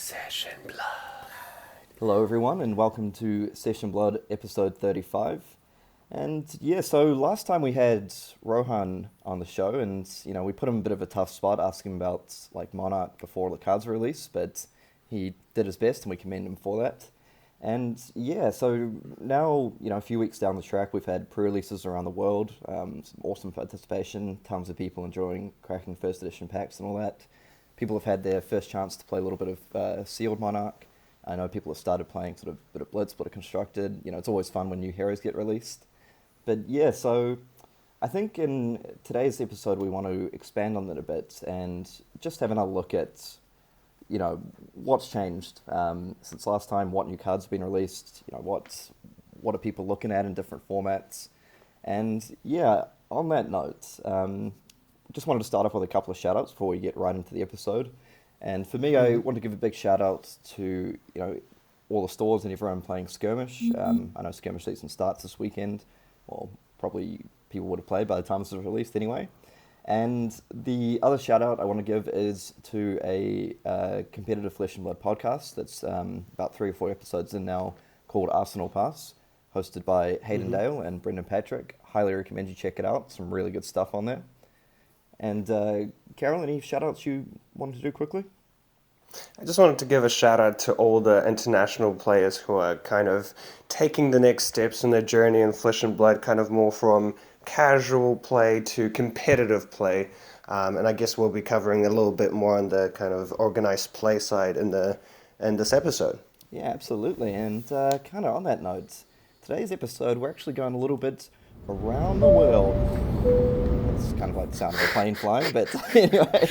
Session Blood. Hello everyone and welcome to Session Blood episode 35. And yeah, so last time we had Rohan on the show and, we put him in a bit of a tough spot asking him about Monarch before the cards were released, but he did his best and we commend him for that. And yeah, so now, a few weeks down the track, we've had pre-releases around the world, some awesome participation, tons of people enjoying cracking first edition packs and all that. People have had their first chance to play a little bit of sealed Monarch. I know people have started playing sort of a bit of Blitz, bit of Constructed. It's always fun when new heroes get released. But yeah, so I think in today's episode we want to expand on that a bit and just have another look at, what's changed since last time, what new cards have been released, what are people looking at in different formats. And yeah, on that note, just wanted to start off with a couple of shout-outs before we get right into the episode. And for me, I want to give a big shout-out to, all the stores and everyone playing Skirmish. I know Skirmish season starts this weekend. Well, probably people would have played by the time this was released anyway. And the other shout-out I want to give is to a competitive Flesh and Blood podcast that's about 3 or 4 episodes in now called Arsenal Pass, hosted by Hayden Dale and Brendan Patrick. Highly recommend you check it out. Some really good stuff on there. And Carol, any shout-outs you wanted to do quickly? I just wanted to give a shout out to all the international players who are kind of taking the next steps in their journey in Flesh and Blood, kind of more from casual play to competitive play. And I guess we'll be covering a little bit more on the kind of organized play side in this episode. Yeah, absolutely. And kind of on that note, today's episode, we're actually going a little bit around the world. It's kind of like the sound of a plane flying, but anyway.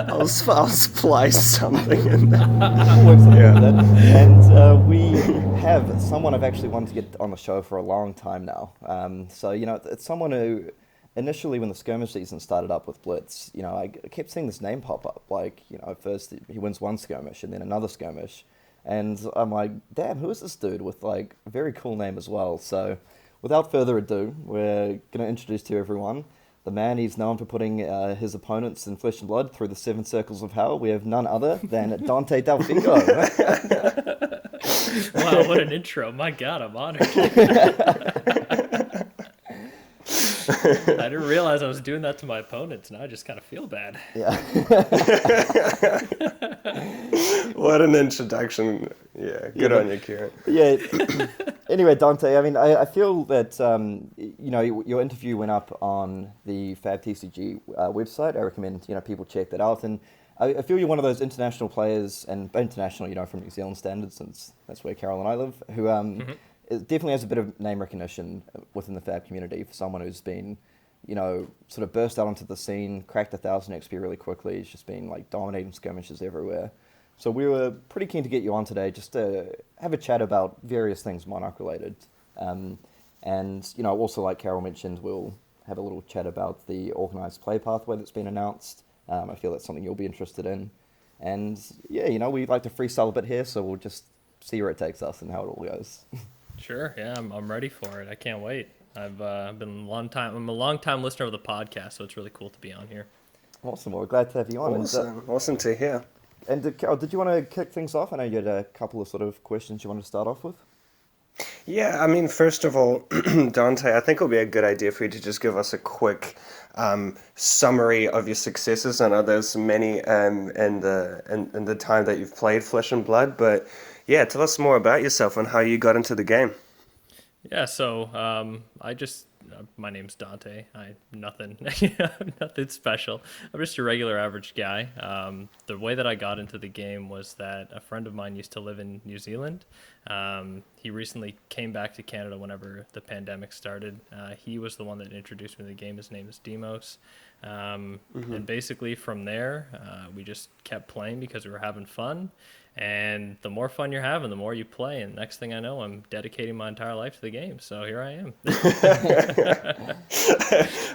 I'll splice something in there. And we have someone I've actually wanted to get on the show for a long time now. So, it's someone who initially when the Skirmish season started up with Blitz, I kept seeing this name pop up. First he wins one Skirmish and then another Skirmish. And I'm like, damn, who is this dude with a very cool name as well? So without further ado, we're going to introduce to everyone the man he's known for putting his opponents in Flesh and Blood through the 7 circles of hell. We have none other than Dante Delfico. Wow, what an intro. My God, I'm honored. I didn't realize I was doing that to my opponents. Now I just kind of feel bad. Yeah. What an introduction. Yeah, good on you, Kieran. Yeah. Anyway, Dante, I feel that, your interview went up on the FabTCG website. I recommend, people check that out. And I feel you're one of those international players, and international, from New Zealand standards, since that's where Carol and I live, who it definitely has a bit of name recognition within the Fab community for someone who's been, sort of burst out onto the scene, cracked 1,000 XP really quickly. He's just been dominating skirmishes everywhere. So we were pretty keen to get you on today just to have a chat about various things Monarch related. And, also like Carol mentioned, we'll have a little chat about the Organised Play Pathway that's been announced. I feel that's something you'll be interested in. And yeah, we like to freestyle a bit here, so we'll just see where it takes us and how it all goes. Sure, yeah, I'm ready for it. I can't wait. I'm a long time listener of the podcast, so it's really cool to be on here. Awesome. Well, we're glad to have you on. Awesome to hear. And Carol, did you want to kick things off? I know you had a couple of sort of questions you want to start off with. Yeah, first of all, Dante, I think it'll be a good idea for you to just give us a quick summary of your successes. I know there's many in the time that you've played Flesh and Blood, but yeah, tell us more about yourself and how you got into the game. Yeah, so my name's Dante. Nothing special. I'm just a regular average guy. The way that I got into the game was that a friend of mine used to live in New Zealand. He recently came back to Canada whenever the pandemic started. He was the one that introduced me to the game. His name is Demos. And basically from there, we just kept playing because we were having fun. And the more fun you're having, the more you play. And next thing I know, I'm dedicating my entire life to the game. So here I am.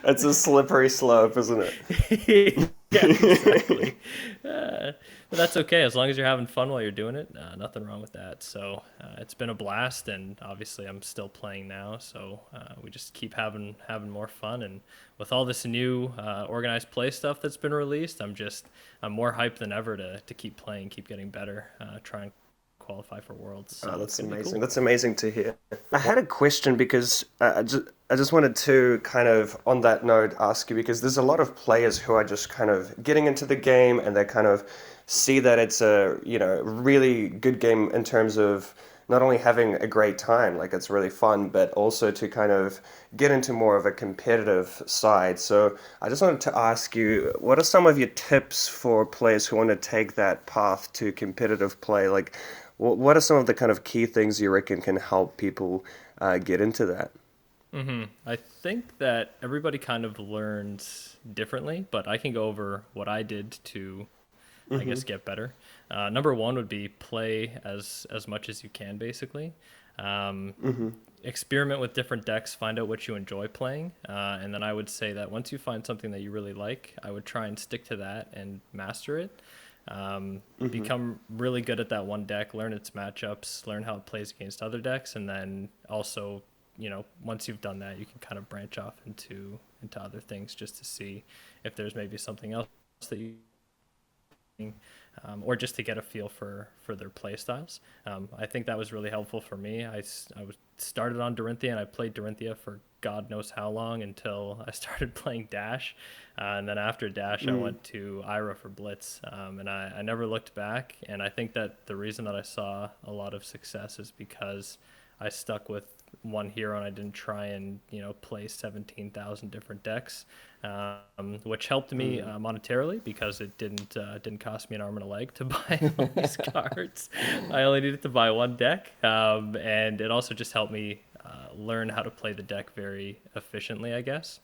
That's a slippery slope, isn't it? Yeah, exactly. But that's okay as long as you're having fun while you're doing it. Nothing wrong with that. So it's been a blast, and obviously I'm still playing now. So we just keep having more fun, and with all this new organized play stuff that's been released, I'm more hyped than ever to keep playing, keep getting better, try and qualify for Worlds. So Oh, it's that's gonna be amazing. cool. That's amazing to hear. I had a question because I just wanted to kind of, on that note, ask you because there's a lot of players who are just kind of getting into the game and they kind of see that it's a, really good game in terms of not only having a great time, like it's really fun, but also to kind of get into more of a competitive side. So I just wanted to ask you, what are some of your tips for players who want to take that path to competitive play? Like, what are some of the kind of key things you reckon can help people get into that? I think that everybody kind of learns differently, but I can go over what I did to, I guess, get better. Number one would be play as much as you can, basically. Um, Experiment with different decks, find out what you enjoy playing, and then I would say that once you find something that you really like, I would try and stick to that and master it. Become really good at that one deck, learn its matchups, learn how it plays against other decks, and then also, once you've done that, you can kind of branch off into other things just to see if there's maybe something else that you or just to get a feel for their play styles. I think that was really helpful for me. Started on Dorinthia, and I played Dorinthia for God knows how long until I started playing Dash. And then after Dash, I went to Ira for Blitz. And I never looked back. And I think that the reason that I saw a lot of success is because I stuck with one hero and I didn't try and play 17,000 different decks, which helped me monetarily because it didn't cost me an arm and a leg to buy all these cards. I only needed to buy one deck, and it also just helped me learn how to play the deck very efficiently, I guess.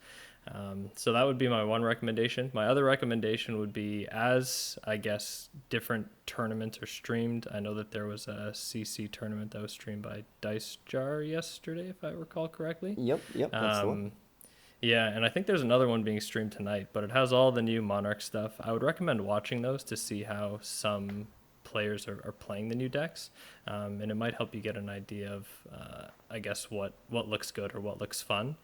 So that would be my one recommendation. My other recommendation would be, as I guess different tournaments are streamed. I know that there was a CC tournament that was streamed by Dice Jar yesterday, if I recall correctly. Yep, that's the one. Yeah, and I think there's another one being streamed tonight, but it has all the new Monarch stuff. I would recommend watching those to see how some players are playing the new decks, and it might help you get an idea of, I guess, what looks good or what looks fun.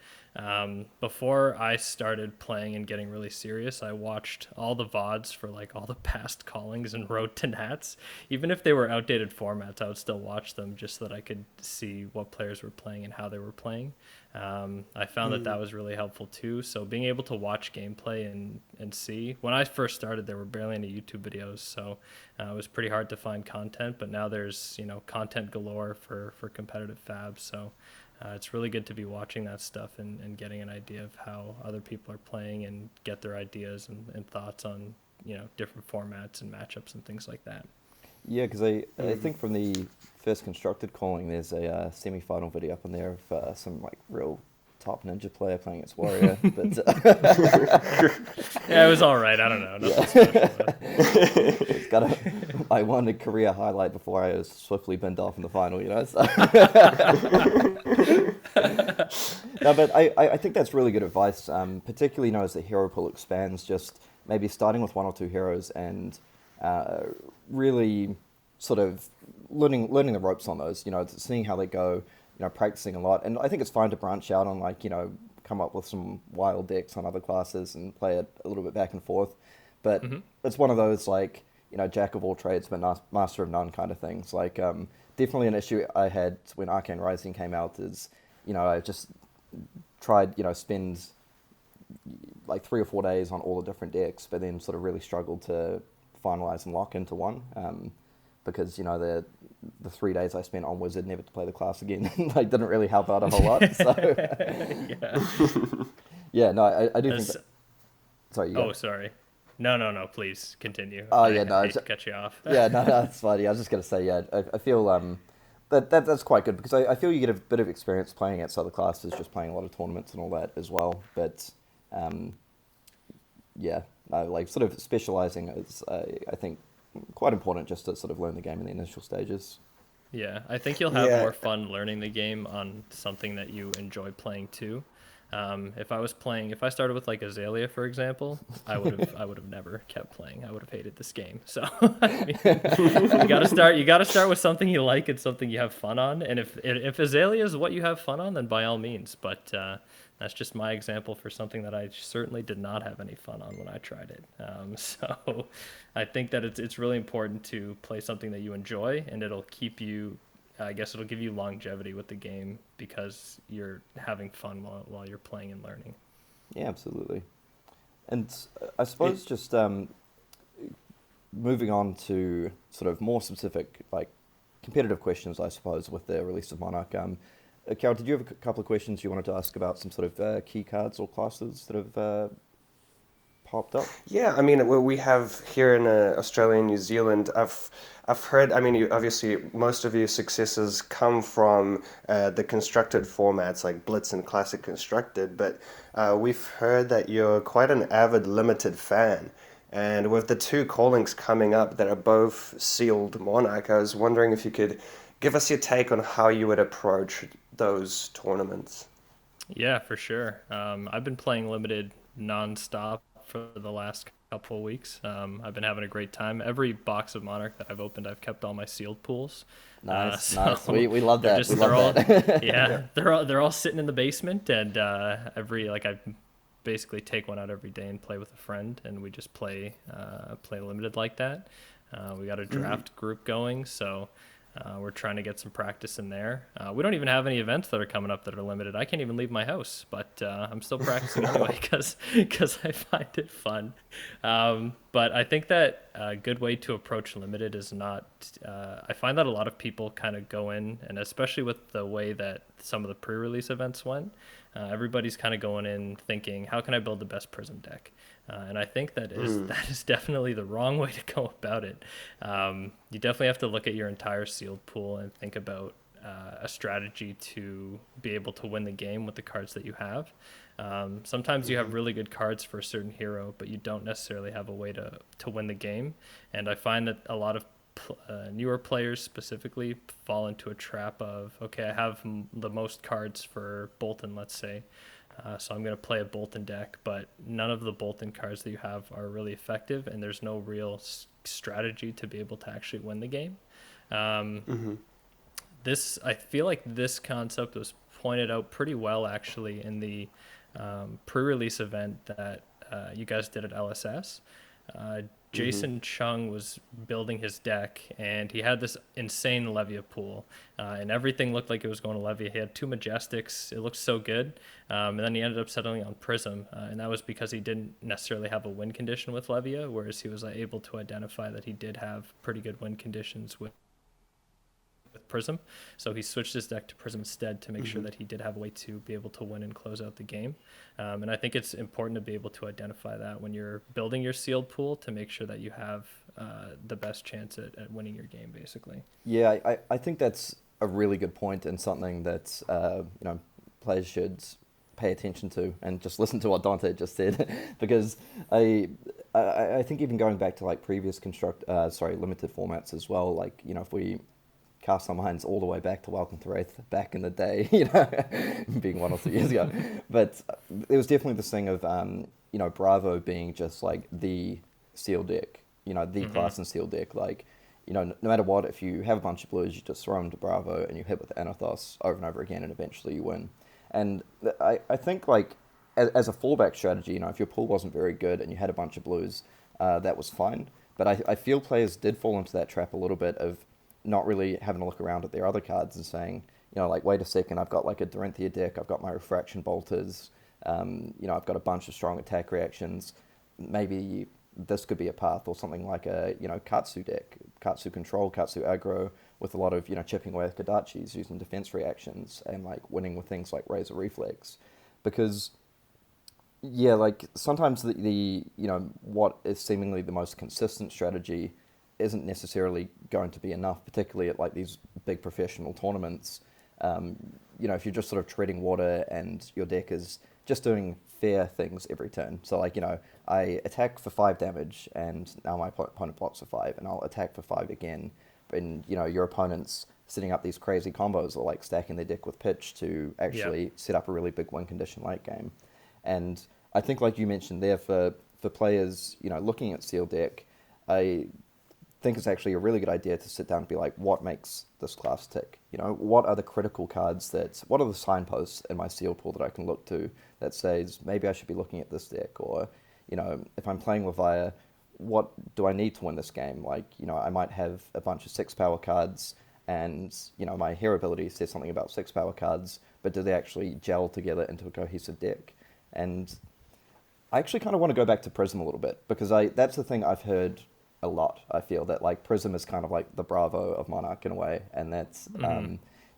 Before I started playing and getting really serious, I watched all the VODs for like all the past callings and Road to Nats. Even if they were outdated formats, I would still watch them just so that I could see what players were playing and how they were playing. I found that was really helpful too. So being able to watch gameplay and see, when I first started, there were barely any YouTube videos, so it was pretty hard to find content. But now there's content galore for competitive fabs. So it's really good to be watching that stuff and getting an idea of how other people are playing and get their ideas and thoughts on different formats and matchups and things like that. Yeah, because I think from the first constructed calling, there's a semi-final video up on there of some like real top ninja player playing its warrior. But yeah, it was all right. I don't know. Nothing special. It's got I won a career highlight before I was swiftly binned off in the final. So. No, but I think that's really good advice, particularly as the hero pool expands, just maybe starting with one or two heroes and really sort of learning the ropes on those, seeing how they go, practicing a lot. And I think it's fine to branch out on come up with some wild decks on other classes and play it a little bit back and forth. But it's one of those jack of all trades but master of none kind of things. Definitely an issue I had when Arcane Rising came out is, I just tried, spend like 3 or 4 days on all the different decks, but then sort of really struggled to finalize and lock into one, because the 3 days I spent on Wizard never to play the class again didn't really help out a whole lot. So yeah, no, I do think that, sorry, you oh, sorry. No, please continue. Oh, I no, hate to cut you off. Yeah, no, that's fine. I was just going to say, yeah, I feel that's quite good, because I feel you get a bit of experience playing outside the classes, just playing a lot of tournaments and all that as well. But yeah, sort of specializing is, I think, quite important just to sort of learn the game in the initial stages. Yeah, I think you'll have more fun learning the game on something that you enjoy playing too. If I started with like Azalea, for example, I would have never kept playing. I would have hated this game. So I mean, you gotta start with something you like and something you have fun on. And if Azalea is what you have fun on, then by all means. But that's just my example for something that I certainly did not have any fun on when I tried it. So I think that it's really important to play something that you enjoy, and it'll keep you. I guess it'll give you longevity with the game because you're having fun while you're playing and learning. Yeah, absolutely. And I suppose just moving on to sort of more specific, like competitive questions, I suppose, with the release of Monarch. Cal, did you have a couple of questions you wanted to ask about some sort of key cards or classes that have popped up? Yeah, I mean, we have here in Australia and New Zealand, I've heard, I mean, obviously most of your successes come from the constructed formats like Blitz and Classic Constructed, but we've heard that you're quite an avid limited fan. And with the two callings coming up that are both sealed Monarch, I was wondering if you could give us your take on how you would approach those tournaments. Yeah, for sure. I've been playing limited nonstop for the last couple of weeks. I've been having a great time. Every box of Monarch that I've opened, I've kept all my sealed pools. Nice, So nice. We love that. just We love that. yeah, they're all sitting in the basement, and I basically take one out every day and play with a friend, and we just play limited like that. We got a draft group going, so we're trying to get some practice in there. We don't even have any events that are coming up that are limited. I can't even leave my house, but I'm still practicing anyway because I find it fun. But I think that a good way to approach limited is not. I find that a lot of people kind of go in, and especially with the way that some of the pre-release events went, everybody's kind of going in thinking, how can I build the best Prism deck? And I think that is definitely the wrong way to go about it. You definitely have to look at your entire sealed pool and think about a strategy to be able to win the game with the cards that you have. Sometimes you have really good cards for a certain hero, but you don't necessarily have a way to win the game. And I find that a lot of newer players specifically fall into a trap of, okay, I have the most cards for Bolton, let's say. So I'm going to play a Bolton deck, but none of the Bolton cards that you have are really effective, and there's no real strategy to be able to actually win the game. I feel like this concept was pointed out pretty well, actually, in the pre-release event that you guys did at LSS. Jason Chung was building his deck, and he had this insane Levia pool, and everything looked like it was going to Levia. He had two Majestics. It looked so good, and then he ended up settling on Prism, and that was because he didn't necessarily have a win condition with Levia, whereas he was able to identify that he did have pretty good win conditions with Prism. So he switched his deck to Prism instead to make sure that he did have a way to be able to win and close out the game. And I think it's important to be able to identify that when you're building your sealed pool to make sure that you have the best chance at winning your game, basically. Yeah, I think that's a really good point and something that players should pay attention to and just listen to what Dante just said because I think even going back to like previous limited formats as well, like if we cast our minds all the way back to Welcome to Wraith back in the day, being 1 or 2 years ago. But there was definitely this thing of, Bravo being just like the seal deck, the class and seal deck. Like, no matter what, if you have a bunch of blues, you just throw them to Bravo and you hit with Anathos over and over again and eventually you win. And I think like as a fallback strategy, if your pool wasn't very good and you had a bunch of blues, that was fine. But I feel players did fall into that trap a little bit of not really having a look around at their other cards and saying, like, wait a second, I've got like a Dorinthia deck, I've got my Refraction Bolters, I've got a bunch of strong attack reactions. Maybe this could be a path, or something like a, Katsu deck, Katsu Control, Katsu Aggro, with a lot of, chipping away with Kodachis, using defense reactions, and like winning with things like Razor Reflex. Because, yeah, like sometimes the what is seemingly the most consistent strategy isn't necessarily going to be enough, particularly at like these big professional tournaments. If you're just sort of treading water and your deck is just doing fair things every turn. So like, I attack for 5 damage and now my opponent blocks for 5 and I'll attack for 5 again. And, your opponent's setting up these crazy combos or like stacking their deck with pitch to actually set up a really big win condition late game. And I think, like you mentioned there, for players, looking at sealed deck, I think it's actually a really good idea to sit down and be like, what makes this class tick? What are the critical cards what are the signposts in my sealed pool that I can look to that says maybe I should be looking at this deck, or if I'm playing Levia, what do I need to win this game? Like, I might have a bunch of 6-power cards, and my hero ability says something about 6-power cards, but do they actually gel together into a cohesive deck? And I actually kind of want to go back to Prism a little bit, because that's the thing I've heard a lot. I feel that like Prism is kind of like the Bravo of Monarch in a way, and that's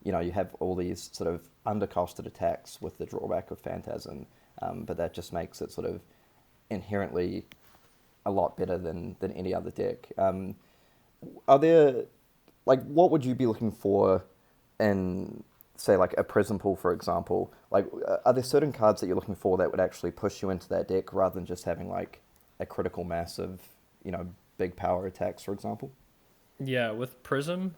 you have all these sort of undercosted attacks with the drawback of Phantasm, but that just makes it sort of inherently a lot better than any other deck. Are there, like, what would you be looking for in, say, like a Prism pool, for example? Like, are there certain cards that you're looking for that would actually push you into that deck rather than just having like a critical mass of big power attacks, for example? Yeah, with Prism,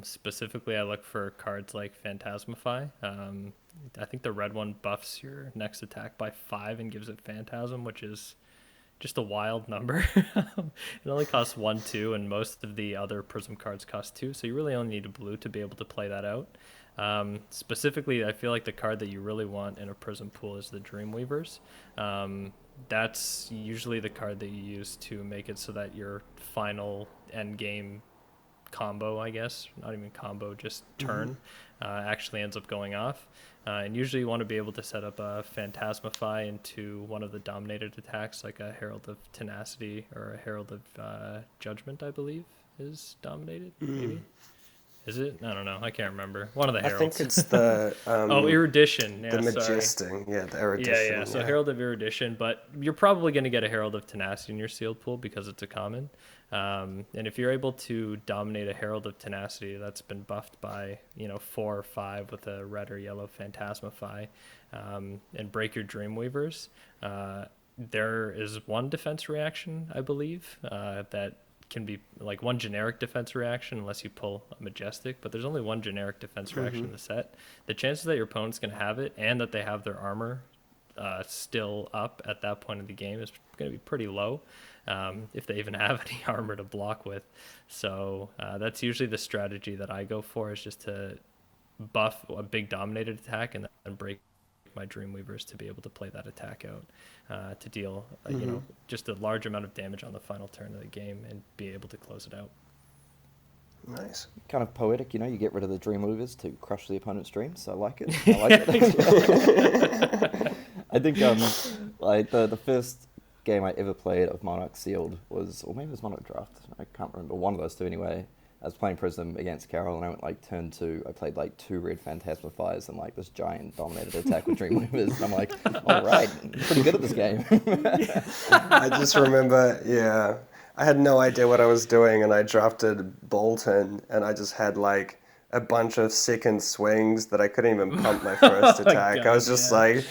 specifically, I look for cards like Phantasmify. I think the red one buffs your next attack by 5 and gives it Phantasm, which is just a wild number. It only costs 1, 2, and most of the other Prism cards cost 2, so you really only need a blue to be able to play that out. Specifically, I feel like the card that you really want in a Prism pool is the Dreamweavers. That's usually the card that you use to make it so that your final end game combo, I guess, not even combo, just turn, actually ends up going off. And usually you want to be able to set up a Phantasmify into one of the dominated attacks, like a Herald of Tenacity or a Herald of Judgment, I believe, is dominated, maybe. Is it? I don't know. I can't remember. One of the heralds. I think it's the Erudition. Yeah, the Majesting. Yeah, the Erudition. Yeah. So Herald of Erudition, but you're probably going to get a Herald of Tenacity in your sealed pool because it's a common. And if you're able to dominate a Herald of Tenacity that's been buffed by 4 or 5 with a red or yellow Phantasmify, and break your Dreamweavers, there is one defense reaction, I believe, that can be like one generic defense reaction unless you pull a Majestic, but there's only one generic defense reaction in the set. The chances that your opponent's going to have it and that they have their armor still up at that point of the game is going to be pretty low, if they even have any armor to block with. So that's usually the strategy that I go for, is just to buff a big dominated attack and then break my Dreamweavers to be able to play that attack out, to deal just a large amount of damage on the final turn of the game and be able to close it out. Nice. Kind of poetic, you get rid of the Dreamweavers to crush the opponent's dreams. I like it. I think like the first game I ever played of Monarch Sealed was, or maybe it was Monarch Draft, I can't remember, one of those two anyway. I was playing Prism against Carol, and I went like turn 2. I played like 2 red Phantasmifiers and like this giant dominated attack with Dreamweavers. And I'm like, all right, I'm pretty good at this game. I just remember, I had no idea what I was doing, and I drafted Bolton, and I just had like a bunch of second swings that I couldn't even pump my first attack. I was just like,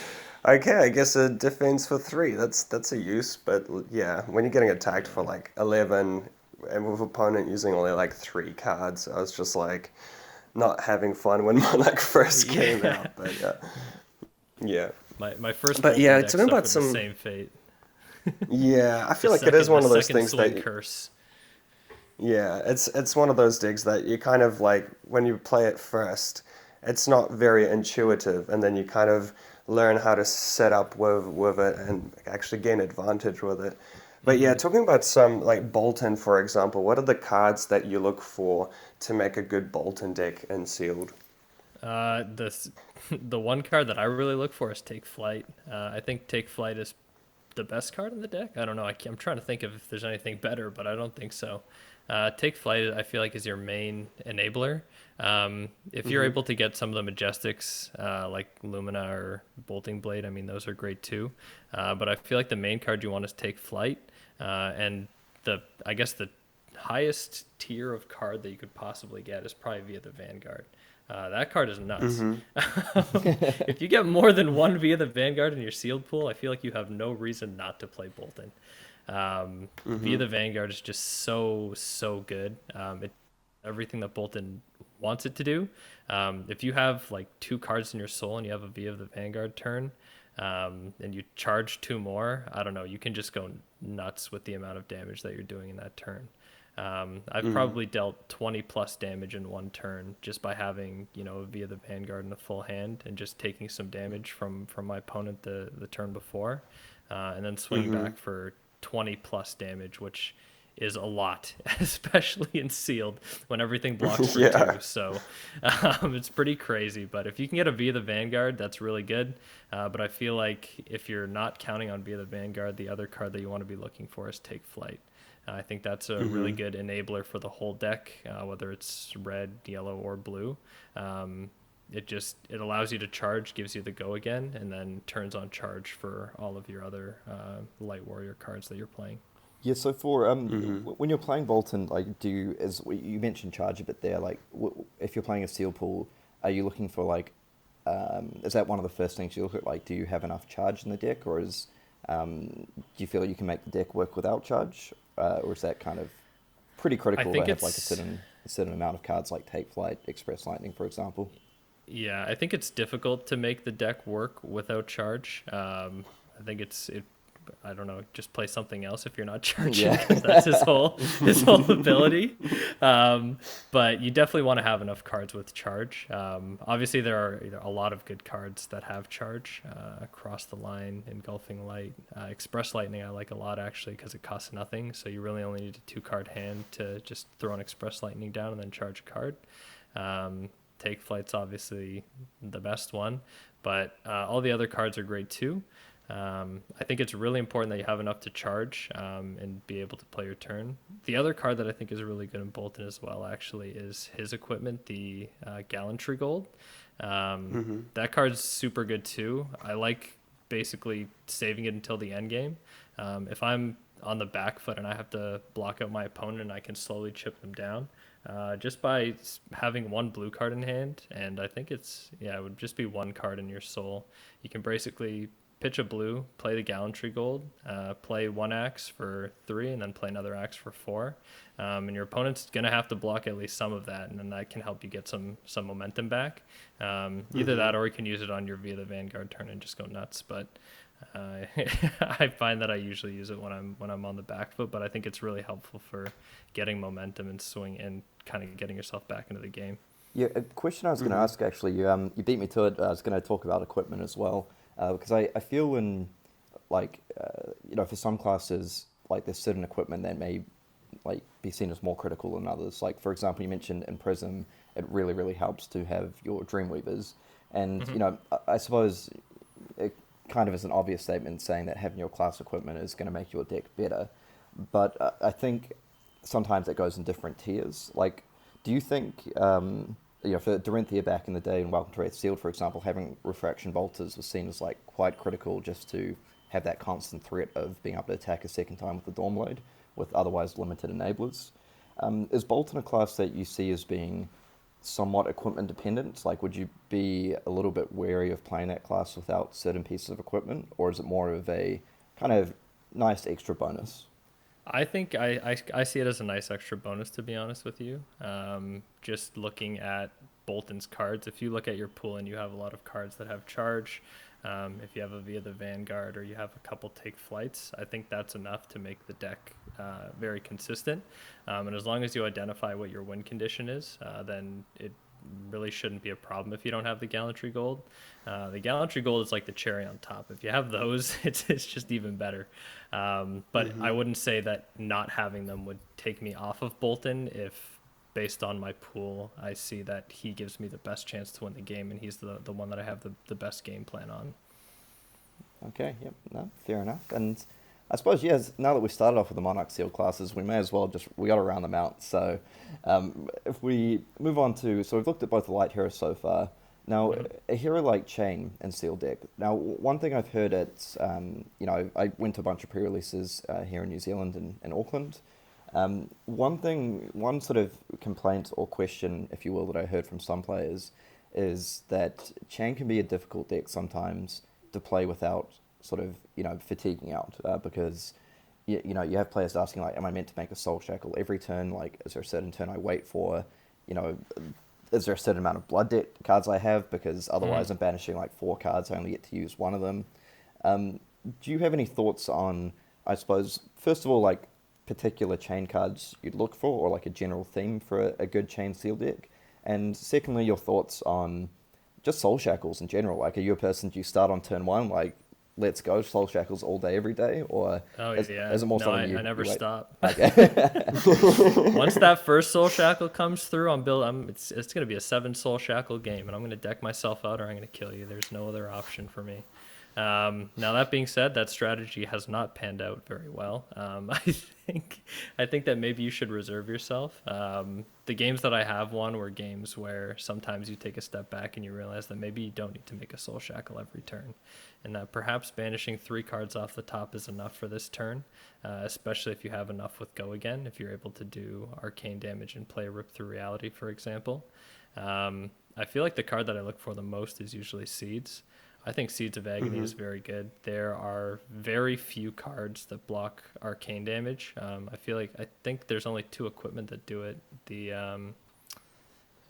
okay, I guess a defense for 3. That's a use, but yeah, when you're getting attacked for like 11. And with opponent using only like 3 cards, I was just like not having fun when Monarch first came out. But yeah. My first. But yeah, talking about the some same fate. Yeah, I feel like it is one of those things that. Curse. Yeah, it's one of those digs that you kind of like when you play it first, it's not very intuitive, and then you kind of learn how to set up with it and actually gain advantage with it. But yeah, talking about some, like Bolton, for example, what are the cards that you look for to make a good Bolton deck in Sealed? The one card that I really look for is Take Flight. I think Take Flight is the best card in the deck. I don't know. I'm trying to think of if there's anything better, but I don't think so. Take Flight, I feel like, is your main enabler. If you're able to get some of the Majestics, like Lumina or Bolting Blade, I mean, those are great too. But I feel like the main card you want is Take Flight. And I guess the highest tier of card that you could possibly get is probably via the Vanguard. That card is nuts. If you get more than one via the Vanguard in your sealed pool, I feel like you have no reason not to play Bolton. Via the Vanguard is just so good. Everything that Bolton wants it to do. If you have like 2 cards in your soul and you have a V of the Vanguard turn, and you charge 2 more, I don't know, you can just go nuts with the amount of damage that you're doing in that turn. I've probably dealt 20 plus damage in one turn just by having, a V of the Vanguard in a full hand and just taking some damage from my opponent the turn before, and then swinging back for 20 plus damage, which is a lot, especially in sealed when everything blocks for Yeah. 2. So it's pretty crazy. But if you can get a V of the Vanguard, that's really good. But I feel like if you're not counting on V of the Vanguard, the other card that you want to be looking for is Take Flight. I think that's a really good enabler for the whole deck, whether it's red, yellow, or blue. It allows you to charge, gives you the go again, and then turns on charge for all of your other light warrior cards that you're playing. Yeah, so for when you're playing Bolton, like, as you mentioned charge a bit there, like, if you're playing a seal pool, are you looking for, like, is that one of the first things you look at? Like, do you have enough charge in the deck, or do you feel like you can make the deck work without charge, or is that kind of pretty critical to have like a certain amount of cards, like Take Flight, Express Lightning, for example? Yeah, I think it's difficult to make the deck work without charge. I think I don't know, just play something else if you're not charging, because that's his whole ability. But you definitely want to have enough cards with charge. Obviously, there are a lot of good cards that have charge. Across the Line, Engulfing Light, Express Lightning I like a lot, actually, because it costs nothing. So you really only need a 2-card hand to just throw an Express Lightning down and then charge a card. Take Flight's obviously the best one, but all the other cards are great too. I think it's really important that you have enough to charge and be able to play your turn. The other card that I think is really good in Bolton as well, actually, is his equipment, the Gallantry Gold. That card's super good too. I like basically saving it until the end game. If I'm on the back foot and I have to block out my opponent and I can slowly chip them down, just by having 1 blue card in hand, and I think it would just be 1 card in your soul. You can basically pitch a blue, play the Gallantry Gold, play 1 axe for 3, and then play another axe for 4. And your opponent's going to have to block at least some of that, and then that can help you get some momentum back. Either that, or you can use it on your V of the Vanguard turn and just go nuts. But I find that I usually use it when I'm on the back foot, but I think it's really helpful for getting momentum and swing and kind of getting yourself back into the game. Yeah, a question I was going to ask, actually, you beat me to it. I was going to talk about equipment as well. Because I feel when, like, for some classes, like, there's certain equipment that may, like, be seen as more critical than others. Like, for example, you mentioned in Prism, it really, really helps to have your Dreamweavers. And, I suppose it kind of is an obvious statement saying that having your class equipment is going to make your deck better. But I think sometimes it goes in different tiers. Like, do you think... for Dorinthia back in the day in Welcome to Wraith Sealed, for example, having Refraction Bolters was seen as, like, quite critical just to have that constant threat of being able to attack a second time with the Dawnblade with otherwise limited enablers. Is Bolton a class that you see as being somewhat equipment dependent? Like, would you be a little bit wary of playing that class without certain pieces of equipment, or is it more of a kind of nice extra bonus? I think I see it as a nice extra bonus, to be honest with you. Just looking at Bolton's cards, if you look at your pool and you have a lot of cards that have charge, if you have a V of the Vanguard or you have a couple Take Flights, I think that's enough to make the deck very consistent. And as long as you identify what your win condition is, then it really shouldn't be a problem if you don't have the Gallantry Gold. The Gallantry Gold is like the cherry on top. If you have those, it's just even better. But I wouldn't say that not having them would take me off of Bolton if, based on my pool, I see that he gives me the best chance to win the game and he's the one that I have the best game plan on. Okay, yep, no, fair enough. And I suppose, yes, now that we started off with the Monarch Seal classes, we may as well we got to round them out. So if we move on so we've looked at both the light heroes so far. Now, a hero like Chain and Seal deck. Now, one thing I've heard at, I went to a bunch of pre-releases here in New Zealand and Auckland. One sort of complaint or question, if you will, that I heard from some players is that Chain can be a difficult deck sometimes to play without sort of, fatiguing out, because, you have players asking, like, am I meant to make a Soul Shackle every turn? Like, is there a certain turn I wait for, is there a certain amount of blood debt cards I have? Because otherwise I'm banishing like 4 cards, I only get to use one of them. Do you have any thoughts on, I suppose, first of all, like particular chain cards you'd look for, or like a general theme for a good chain seal deck? And secondly, your thoughts on just Soul Shackles in general. Like, are you a person, do you start on turn 1, like, let's go Soul Shackles all day, every day? Or is it more something I never stop. Okay. Once that first Soul Shackle comes through, it's going to be a 7 Soul Shackle game, and I'm going to deck myself out or I'm going to kill you. There's no other option for me. Now that being said, that strategy has not panned out very well. I think that maybe you should reserve yourself. The games that I have won were games where sometimes you take a step back and you realize that maybe you don't need to make a Soul Shackle every turn, and that perhaps banishing 3 cards off the top is enough for this turn, especially if you have enough with Go Again, if you're able to do arcane damage and play Rip Through Reality, for example. I feel like the card that I look for the most is usually Seeds. I think Seeds of Agony is very good. There are very few cards that block arcane damage. I think there's only 2 equipment that do it. The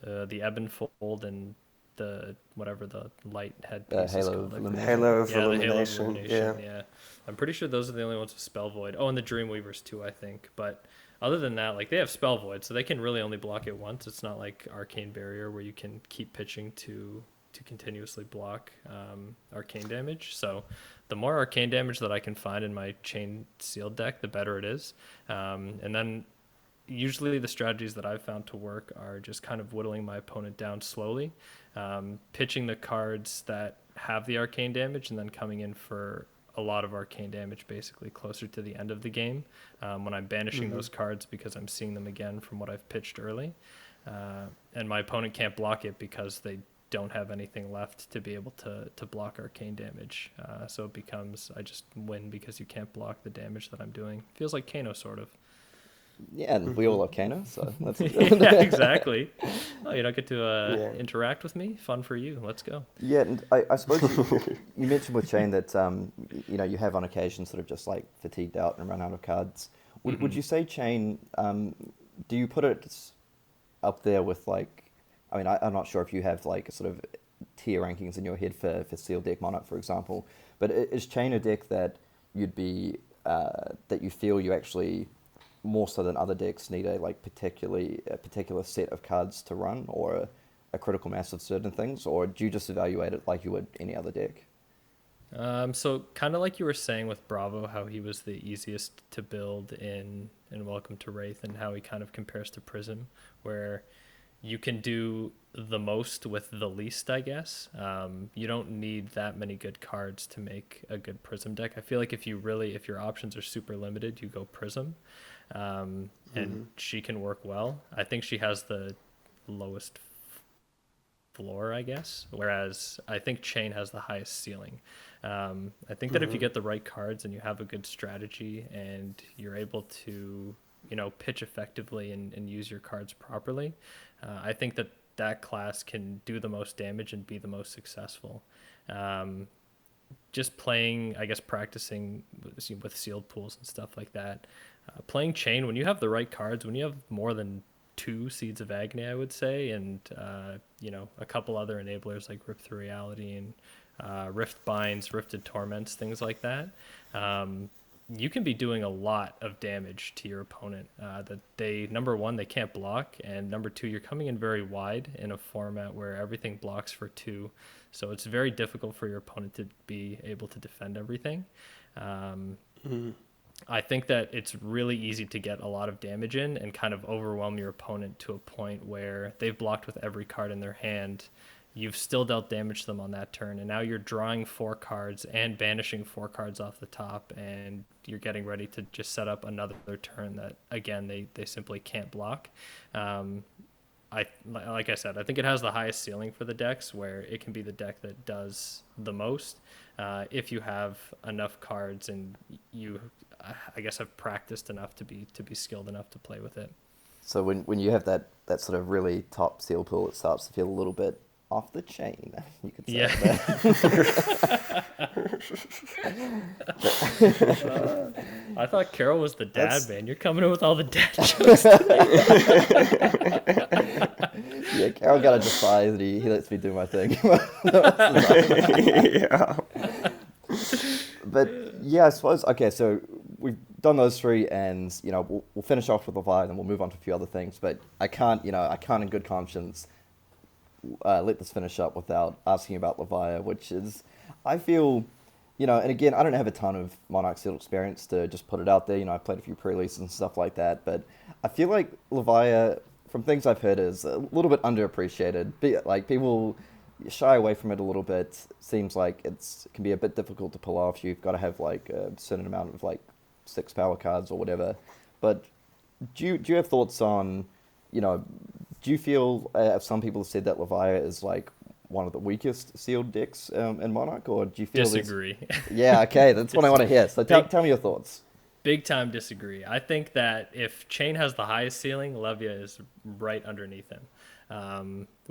Ebb and Fold and the whatever the light headpiece is called. Halo of The Halo of Illumination. Illumination. Yeah. I'm pretty sure those are the only ones with Spell Void. Oh, and the Dreamweavers too, I think. But other than that, like, they have Spell Void, so they can really only block it once. It's not like Arcane Barrier where you can keep pitching to continuously block arcane damage. So the more arcane damage that I can find in my chain sealed deck, the better it is. And then usually the strategies that I've found to work are just kind of whittling my opponent down slowly, pitching the cards that have the arcane damage, and then coming in for a lot of arcane damage basically closer to the end of the game, when I'm banishing those cards because I'm seeing them again from what I've pitched early. And my opponent can't block it because they don't have anything left to be able to block arcane damage. So it becomes, I just win because you can't block the damage that I'm doing. Feels like Kano, sort of. Yeah, and we all love Kano, so that's Yeah, exactly. Oh, you don't get to interact with me? Fun for you. Let's go. Yeah, and I suppose you mentioned with Chain that you have on occasion sort of just like fatigued out and run out of cards. Would you say Chain, do you put it up there with, like, I mean, I'm not sure if you have like a sort of tier rankings in your head for Seal Deck Monarch, for example, but is Chain a deck that you'd be, that you feel you actually, more so than other decks, need a particular set of cards to run, or a critical mass of certain things, or do you just evaluate it like you would any other deck? So kind of like you were saying with Bravo, how he was the easiest to build in Welcome to Wraith, and how he kind of compares to Prism, where you can do the most with the least, I guess. You don't need that many good cards to make a good Prism deck. I feel like if your options are super limited, you go Prism, and she can work well. I think she has the lowest floor, I guess, whereas I think Chain has the highest ceiling. I think that if you get the right cards and you have a good strategy and you're able to pitch effectively and use your cards properly, I think that class can do the most damage and be the most successful. Just playing, I guess, practicing with sealed pools and stuff like that. Playing Chain, when you have the right cards, when you have more than 2 Seeds of Agony, I would say, and a couple other enablers like Rip Through Reality and Rift Binds, Rifted Torments, things like that. You can be doing a lot of damage to your opponent. That number one, they can't block, and number 2, you're coming in very wide in a format where everything blocks for 2, so it's very difficult for your opponent to be able to defend everything. I think that it's really easy to get a lot of damage in and kind of overwhelm your opponent to a point where they've blocked with every card in their hand. You've still dealt damage to them on that turn, and now you're drawing 4 cards and banishing 4 cards off the top, and you're getting ready to just set up another turn that, again, they simply can't block. Like I said, I think it has the highest ceiling for the decks, where it can be the deck that does the most if you have enough cards and you, I guess, have practiced enough to be skilled enough to play with it. So when you have that sort of really top seal pool, it starts to feel a little bit off the chain, you could say. Yeah. I thought Carol was the dad, That's- man. You're coming in with all the dad jokes. Yeah, Carol got to decide that he lets me do my thing. Yeah. But yeah, I suppose, okay, so we've done those three, and, you know, we'll finish off with Levia, and then we'll move on to a few other things. But I can't in good conscience let this finish up without asking about Levia, which is, I feel, and again, I don't have a ton of Monarch Seal experience to just put it out there. I played a few pre-releases and stuff like that, but I feel like Levia, from things I've heard, is a little bit underappreciated. Like, people shy away from it a little bit. Seems like it can be a bit difficult to pull off. You've got to have like a certain amount of like 6 power cards or whatever. But do you have thoughts on, do you feel, some people have said that Levia is like one of the weakest sealed decks in Monarch, or do you feel Disagree. Yeah, okay, that's what I want to hear. So tell me your thoughts. Big time disagree. I think that if Chain has the highest ceiling, Levia is right underneath him.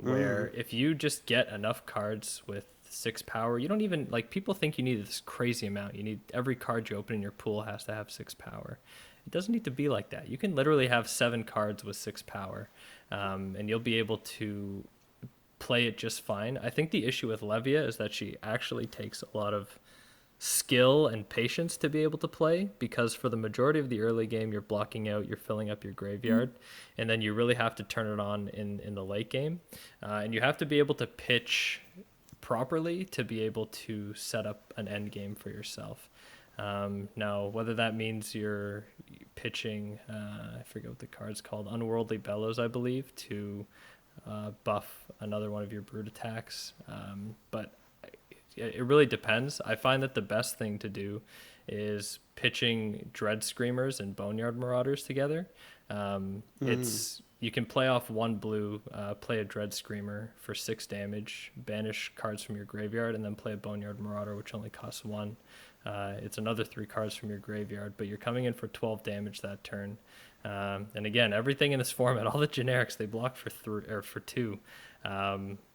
Where if you just get enough cards with 6 power, you don't even, like, people think you need this crazy amount. You need every card you open in your pool has to have 6 power. It doesn't need to be like that. You can literally have 7 cards with 6 power, and you'll be able to play it just fine. I think the issue with Levia is that she actually takes a lot of skill and patience to be able to play, because for the majority of the early game you're blocking out, you're filling up your graveyard, and then you really have to turn it on in the late game, and you have to be able to pitch properly to be able to set up an end game for yourself. Now, whether that means you're pitching, I forget what the card's called, Unworldly Bellows, I believe, to buff another one of your brute attacks, but it really depends. I find that the best thing to do is pitching Dread Screamers and Boneyard Marauders together. You can play off 1 blue, play a Dread Screamer for 6 damage, banish cards from your graveyard, and then play a Boneyard Marauder, which only costs 1. It's another 3 cards from your graveyard, but you're coming in for 12 damage that turn. And again, everything in this format, all the generics, they block for 3 or for 2.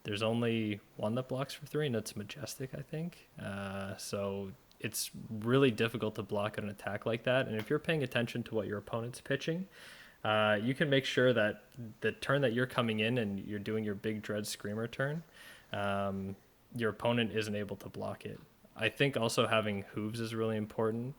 There's only one that blocks for 3, and that's Majestic, I think. So it's really difficult to block an attack like that. And if you're paying attention to what your opponent's pitching, you can make sure that the turn that you're coming in and you're doing your big Dread Screamer turn, your opponent isn't able to block it. I think also having hooves is really important.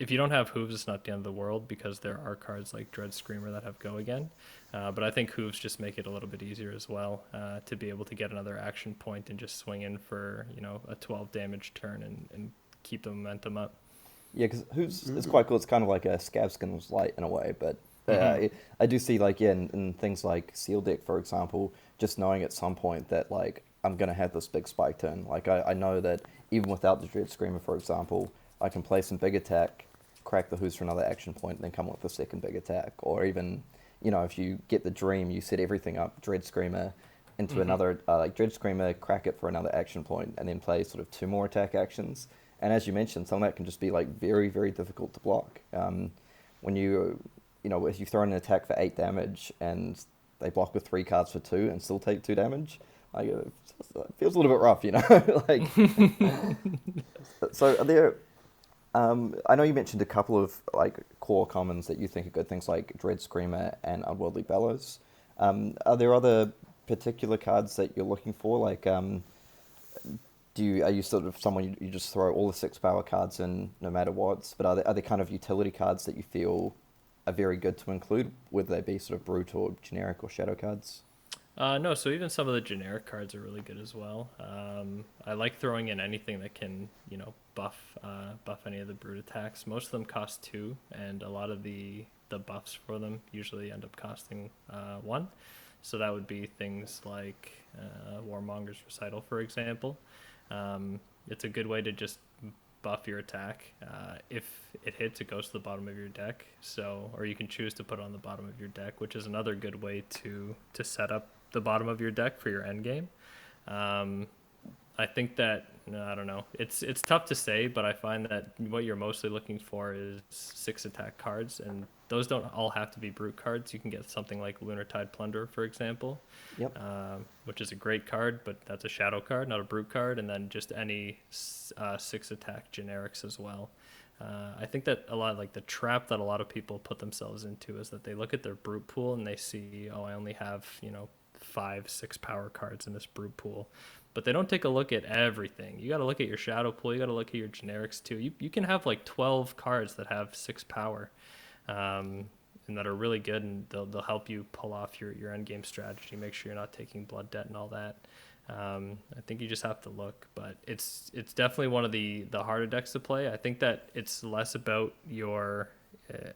If you don't have hooves, it's not the end of the world, because there are cards like Dread Screamer that have go again. But I think hooves just make it a little bit easier as well, to be able to get another action point and just swing in for a 12 damage turn and keep the momentum up. Yeah, because hooves is quite cool. It's kind of like a Scabskin's Light in a way, but I do see, like, in things like Seal Deck, for example, just knowing at some point that, like, I'm going to have this big spike turn. Like, I know that even without the Dread Screamer, for example, I can play some big attack, crack the hooves for another action point, and then come up with a second big attack. Or even, if you get the Dream, you set everything up, Dread Screamer, into another, like, Dread Screamer, crack it for another action point, and then play sort of 2 more attack actions. And as you mentioned, some of that can just be, like, very, very difficult to block. When if you throw in an attack for 8 damage, and they block with 3 cards for 2 and still take 2 damage, like, it feels a little bit rough, like. So are there, I know you mentioned a couple of, like, core commons that you think are good, things like Dread Screamer and Unworldly Bellows. Are there other particular cards that you're looking for? Like, are you sort of someone you just throw all the 6 power cards in no matter what? But are there kind of utility cards that you feel are very good to include, whether they be sort of brute or generic or shadow cards? No, so even some of the generic cards are really good as well. I like throwing in anything that can, buff any of the brute attacks. Most of them cost 2, and a lot of the buffs for them usually end up costing 1. So that would be things like Warmonger's Recital, for example. It's a good way to just buff your attack. If it hits, it goes to the bottom of your deck. Or you can choose to put it on the bottom of your deck, which is another good way to set up the bottom of your deck for your end game. I think that, I don't know, it's tough to say, but I find that what you're mostly looking for is 6 attack cards, and those don't all have to be brute cards. You can get something like Lunartide Plunderer, for example, which is a great card, but that's a shadow card, not a brute card, and then just any 6 attack generics as well. I think that a lot, like the trap that a lot of people put themselves into is that they look at their brute pool and they see, oh, I only have, 5, 6 power cards in this brute pool. But they don't take a look at everything. You got to look at your shadow pool. You got to look at your generics too. You can have like 12 cards that have 6 power, and that are really good, and they'll help you pull off your end game strategy. Make sure you're not taking blood debt and all that. I think you just have to look, but it's definitely one of the harder decks to play. I think that it's less about your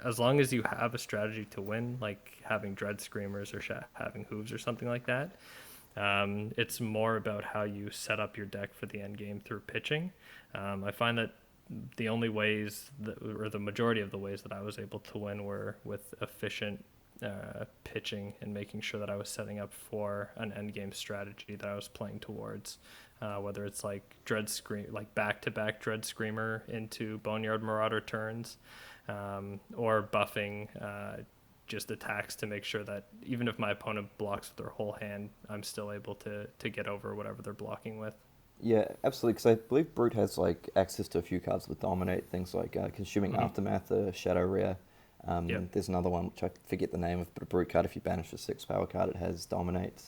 as long as you have a strategy to win, like having Dread Screamers or having Hooves or something like that. It's more about how you set up your deck for the end game through pitching. I find that the only ways or the majority of the ways that I was able to win were with efficient pitching and making sure that I was setting up for an end game strategy that I was playing towards. Whether it's like like back-to-back Dread Screamer into Boneyard Marauder turns, or buffing just attacks to make sure that even if my opponent blocks with their whole hand, I'm still able to get over whatever they're blocking with. Yeah, absolutely, because I believe Brute has like access to a few cards that dominate, things like Consuming Aftermath, Shadow Rare. Yep. There's another one, which I forget the name of, but a Brute card, if you banish a 6 power card, it has Dominate.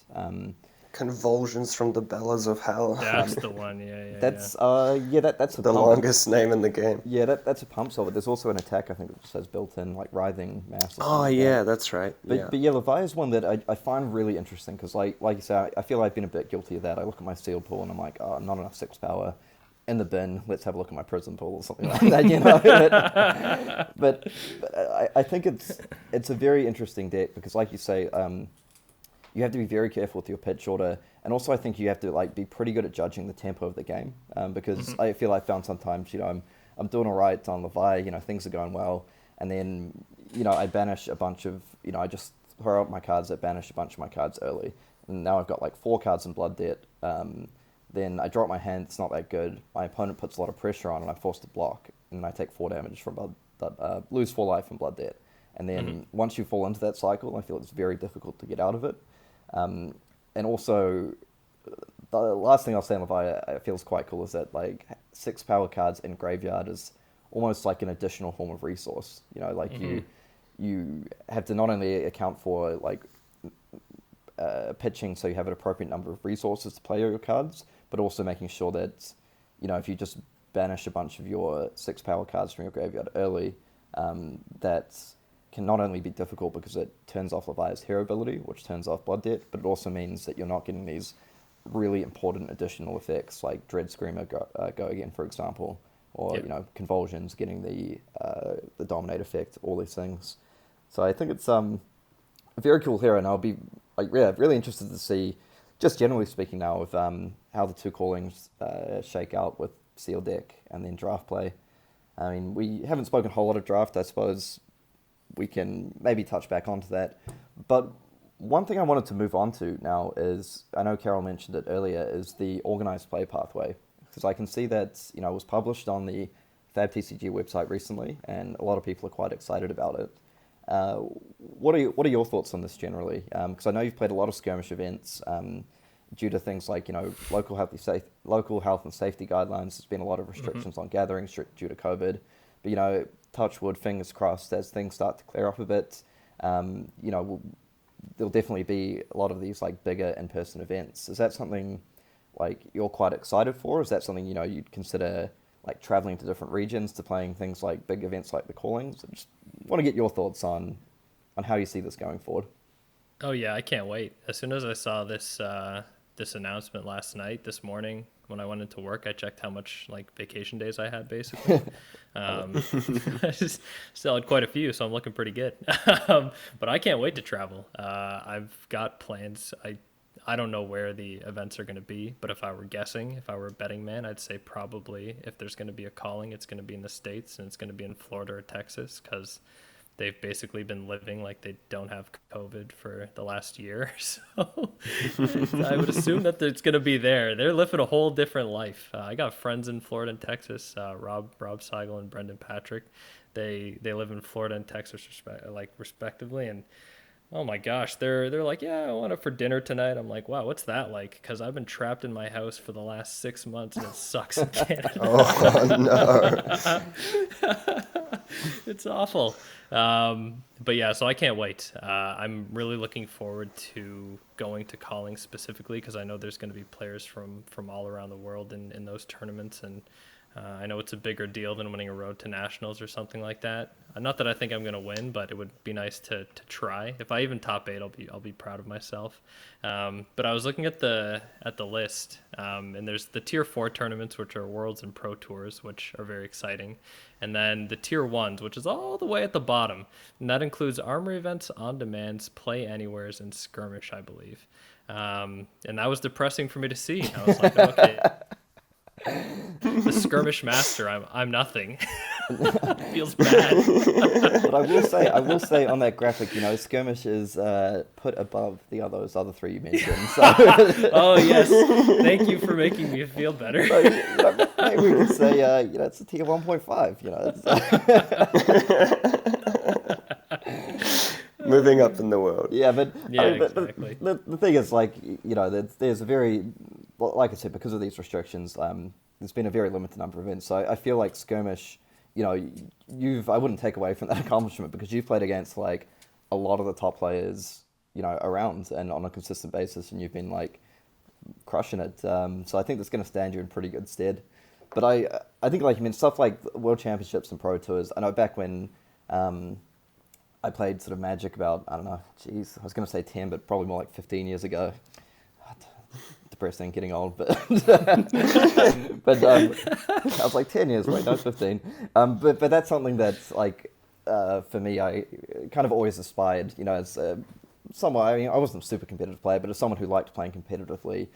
Convulsions from the Bellows of Hell. That's the one, yeah. That's that's a The pump. longest name in the game. Yeah, that's a pump solver. There's also an attack, I think, that just has built-in, like, Writhing Mass. Or something Oh, like yeah, that. that's right. But yeah, Levia is one that I find really interesting, because, like you say, I feel I've been a bit guilty of that. I look at my Seal pool, and I'm like, oh, not enough 6 power. In the bin, let's have a look at my Prism pool or something like that, you know? but I think it's a very interesting deck, because, like you say, you have to be very careful with your pitch order, and also I think you have to like be pretty good at judging the tempo of the game, because I feel I found sometimes, I'm doing all right on Levia, things are going well, and then, I banish a bunch of, I just throw out my cards that banish a bunch of my cards early, and now I've got like 4 cards in Blood Debt. Then I drop my hand, it's not that good. My opponent puts a lot of pressure on, and I'm forced to block, and I take 4 damage from lose 4 life from Blood Debt. And then once you fall into that cycle, I feel it's very difficult to get out of it. And also, the last thing I'll say on Levia, I feel is quite cool, is that like 6 power cards in graveyard is almost like an additional form of resource. You have to not only account for like pitching, so you have an appropriate number of resources to play your cards, but also making sure that, if you just banish a bunch of your 6 power cards from your graveyard early, that can not only be difficult because it turns off Levia's hero ability, which turns off Blood Debt, but it also means that you're not getting these really important additional effects like Dread Screamer go again, for example, or Convulsions, getting the Dominate effect, all these things. So I think it's a very cool hero, and I'll be really interested to see, just generally speaking now, of how the 2 callings shake out with Seal Deck and then draft play. I mean, we haven't spoken a whole lot of draft. I suppose we can maybe touch back onto that. But one thing I wanted to move on to now is, I know Carol mentioned it earlier, is the Organised Play Pathway. Because I can see that, it was published on the FabTCG website recently, and a lot of people are quite excited about it. What are your thoughts on this generally? Because I know you've played a lot of skirmish events due to things like local health and safety guidelines. There's been a lot of restrictions on gatherings due to COVID, but touch wood, fingers crossed, as things start to clear up a bit. There'll definitely be a lot of these like bigger in-person events. Is that something like you're quite excited for? Is that something you'd consider like traveling to different regions to playing things like big events like the Callings? I just want to get your thoughts on how you see this going forward. Oh yeah, I can't wait. As soon as I saw this announcement this morning when I went into work, I checked how much like vacation days I had basically. I still had quite a few, so I'm looking pretty good. But I can't wait to travel. I've got plans. I don't know where the events are going to be, but if I were guessing, if I were a betting man, I'd say probably if there's going to be a calling, it's going to be in the States, and it's going to be in Florida or Texas, because they've basically been living like they don't have COVID for the last year. So I would assume that it's going to be there. They're living a whole different life. I got friends in Florida and Texas, Rob Seigel and Brendan Patrick. They live in Florida and Texas respectively, and Oh my gosh, they're like, yeah, I want it for dinner tonight. I'm like, wow, what's that like? Because I've been trapped in my house for the last 6 months and it sucks in Oh no. Canada. It's awful. But yeah, so I can't wait. I'm really looking forward to going to calling specifically because I know there's going to be players from all around the world in those tournaments, and I know it's a bigger deal than winning a road to nationals or something like that. Not that I think I'm going to win, but it would be nice to try. If I even top eight, I'll be proud of myself. But I was looking at the list, and there's the tier 4 tournaments, which are worlds and pro tours, which are very exciting, and then the tier 1s, which is all the way at the bottom, and that includes armory events, on demands, play anywheres, and skirmish, I believe. And that was depressing for me to see. I was like, okay, the skirmish master, I'm nothing. Feels bad. But I will say on that graphic, skirmish is put above the other three you mentioned. So, Oh yes, thank you for making me feel better. so maybe we could say, it's a tier 1.5. Moving up in the world. Yeah, but Yeah, I mean, exactly. the thing is, like, there's a very, like I said, because of these restrictions, there's been a very limited number of events. So I feel like skirmish, I wouldn't take away from that accomplishment because you've played against like a lot of the top players, around and on a consistent basis, and you've been like crushing it. So I think that's going to stand you in pretty good stead. But I think, like, stuff like World Championships and Pro Tours. I know back when I played sort of Magic about, I don't know, geez, I was going to say 10, but probably more like 15 years ago. Depressing, getting old, but but I was like 10 years, wait, no, 15. But that's something that's like, for me, I kind of always aspired, as someone, I mean, I wasn't a super competitive player, but as someone who liked playing competitively,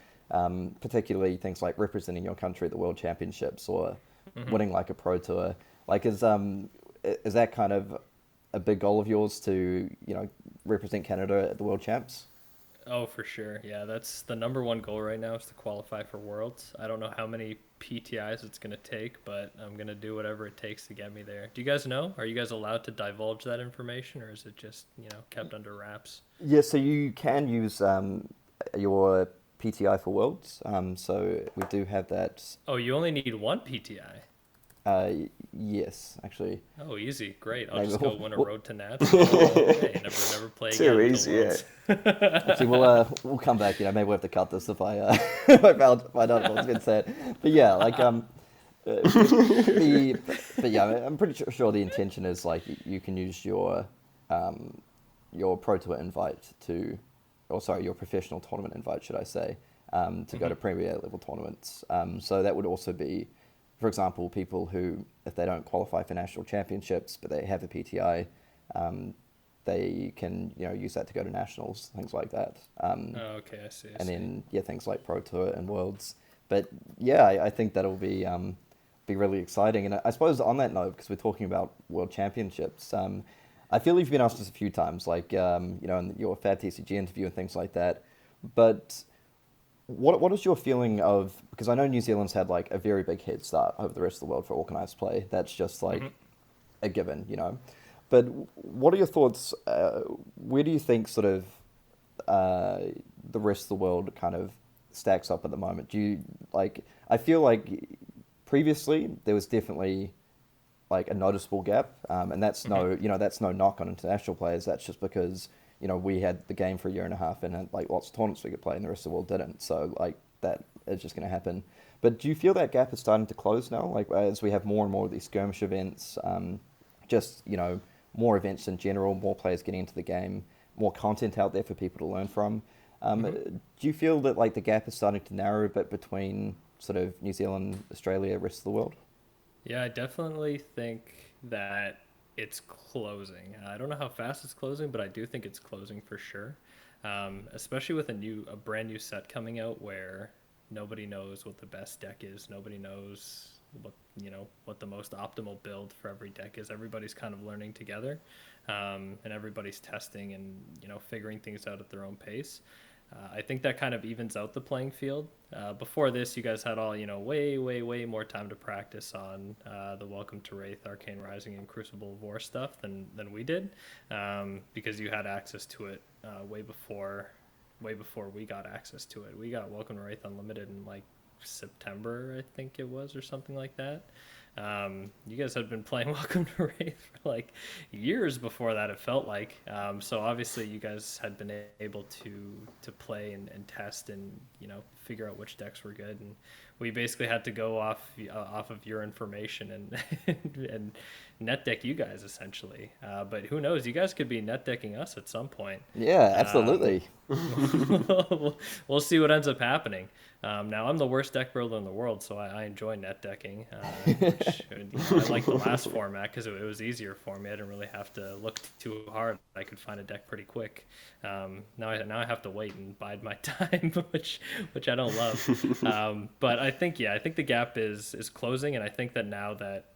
particularly things like representing your country at the World Championships or winning like a Pro Tour. Like, is that kind of a big goal of yours to, represent Canada at the World Champs? Oh, for sure. Yeah, that's the number one goal right now is to qualify for Worlds. I don't know how many PTIs it's going to take, but I'm going to do whatever it takes to get me there. Do you guys know? Are you guys allowed to divulge that information, or is it just, kept under wraps? Yeah, so you can use your PTI for Worlds. So we do have that. Oh, you only need one PTI. Yes, actually. Oh, easy. Great. I'll Maybe just go win a we'll- road to Nats. Hey, never play again. Too until easy, yeah. Worlds. Actually, we'll come back. Maybe we have to cut this if I if I find out what's been said. But yeah, like but yeah, I'm pretty sure the intention is like you can use your Pro Tour invite to, or sorry, your professional tournament invite, should I say, to go to Premier level tournaments. So that would also be, for example, people who, if they don't qualify for national championships, but they have a PTI, they can use that to go to nationals, things like that. Oh, okay, I see. And then things like Pro Tour and Worlds. But yeah, I think that'll be really exciting. And I suppose on that note, because we're talking about World Championships, I feel you've been asked this a few times, like in your Fab TCG interview and things like that. But what is your feeling of, because I know New Zealand's had like a very big head start over the rest of the world for organised play. That's just like a given, But what are your thoughts? Where do you think sort of the rest of the world kind of stacks up at the moment? Do you like? I feel like previously there was definitely like a noticeable gap, and that's that's no knock on international players. That's just because we had the game for a year and a half and had like lots of tournaments we could play, and the rest of the world didn't. So like that is just going to happen. But do you feel that gap is starting to close now? Like as we have more and more of these skirmish events, just more events in general, more players getting into the game, more content out there for people to learn from. Do you feel that like the gap is starting to narrow a bit between sort of New Zealand, Australia, rest of the world? Yeah, I definitely think that it's closing. I don't know how fast it's closing, but I do think it's closing for sure. Especially with a brand new set coming out where nobody knows what the best deck is. Nobody knows what the most optimal build for every deck is. Everybody's kind of learning together, and everybody's testing and figuring things out at their own pace. I think that kind of evens out the playing field. Before this, you guys had all, way more time to practice on the Welcome to Wraith, Arcane Rising, and Crucible of War stuff than we did, because you had access to it way before we got access to it. We got Welcome to Wraith Unlimited in like September, I think it was, or something like that. You guys had been playing Welcome to Wraith for like years before that, it felt like. So obviously you guys had been able to play and test and figure out which decks were good, and we basically had to go off of your information and net deck you guys essentially. But who knows? You guys could be net decking us at some point. Yeah, absolutely. We'll see what ends up happening. Now I'm the worst deck builder in the world, so I enjoy net decking. Which, I like the last format because it was easier for me. I didn't really have to look too hard. I could find a deck pretty quick. Now I have to wait and bide my time, which I don't love. But I think the gap is closing, and I think that now that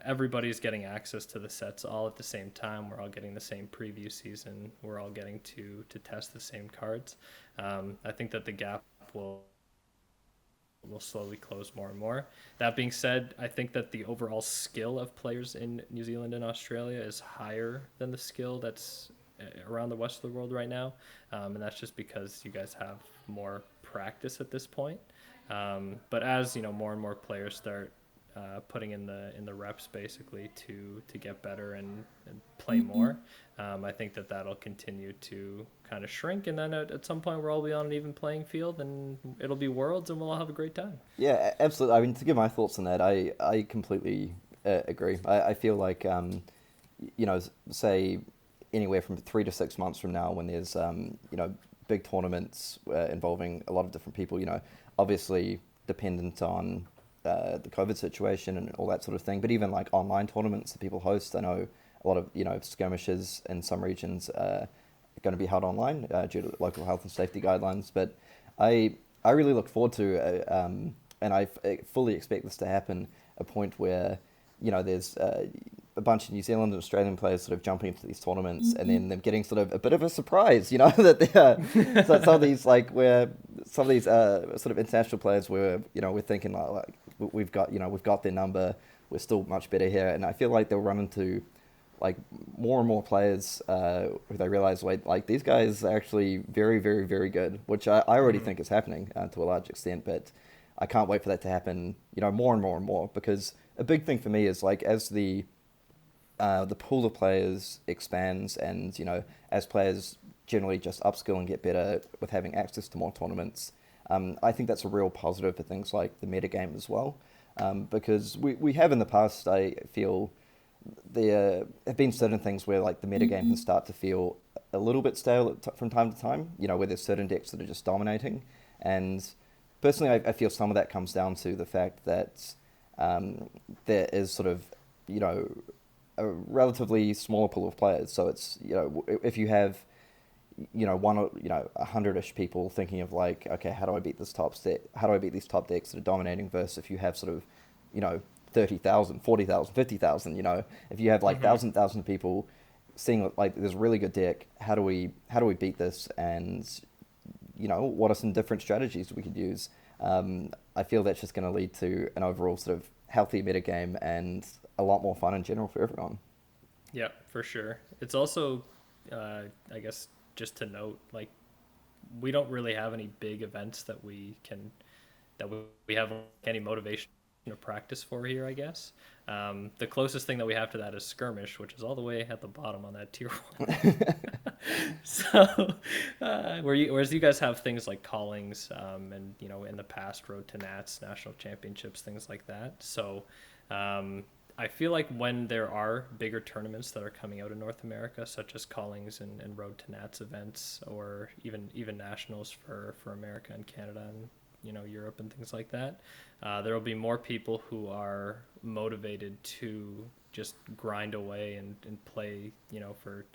everybody's getting access to the sets all at the same time, we're all getting the same preview season, we're all getting to test the same cards. I think that the gap will slowly close more and more. That being said, I think that the overall skill of players in New Zealand and Australia is higher than the skill that's around the rest of the world right now, and that's just because you guys have more practice at this point. But as more and more players start putting in the reps basically to get better and play more, I think that that'll continue to kind of shrink, and then at some point we'll all be on an even playing field, and it'll be Worlds, and we'll all have a great time. Yeah, absolutely. I mean, to give my thoughts on that, I completely agree. I feel like, say anywhere from 3 to 6 months from now, when there's, big tournaments involving a lot of different people, obviously dependent on the COVID situation and all that sort of thing, but even like online tournaments that people host, I know a lot of, skirmishes in some regions are going to be held online due to local health and safety guidelines, but I really look forward to, and I fully expect this to happen, a point where, there's a bunch of New Zealand and Australian players sort of jumping into these tournaments, and then them getting sort of a bit of a surprise, that they're so some of these sort of international players where we're thinking like we've got their number, we're still much better here, and I feel like they'll run into like more and more players who they realize like these guys are actually very, very, very good, which I already think is happening to a large extent, but I can't wait for that to happen, more and more and more, because a big thing for me is like as the pool of players expands, and as players generally just upskill and get better with having access to more tournaments, I think that's a real positive for things like the metagame as well, because we have in the past, I feel there have been certain things where like the metagame can start to feel a little bit stale from time to time, where there's certain decks that are just dominating, and personally I feel some of that comes down to the fact that there is sort of a relatively smaller pool of players. So it's, if you have, 100-ish people thinking of like, okay, how do I beat this how do I beat these top decks that are dominating, versus if you have sort of, 30,000, 40,000, 50,000, if you have like thousand people seeing like there's a really good deck, how do we beat this, and, what are some different strategies we could use? I feel that's just going to lead to an overall sort of healthy metagame and a lot more fun in general for everyone. Yeah, for sure. It's also, I guess, just to note, like, we don't really have any big events that we have any motivation to practice for here, I guess. The closest thing that we have to that is Skirmish, which is all the way at the bottom on that tier 1. So, whereas you guys have things like Callings, and, in the past, Road to Nats, national championships, things like that. So, I feel like when there are bigger tournaments that are coming out in North America, such as Callings and Road to Nats events, or even nationals for America and Canada and Europe and things like that, there will be more people who are motivated to just grind away and play for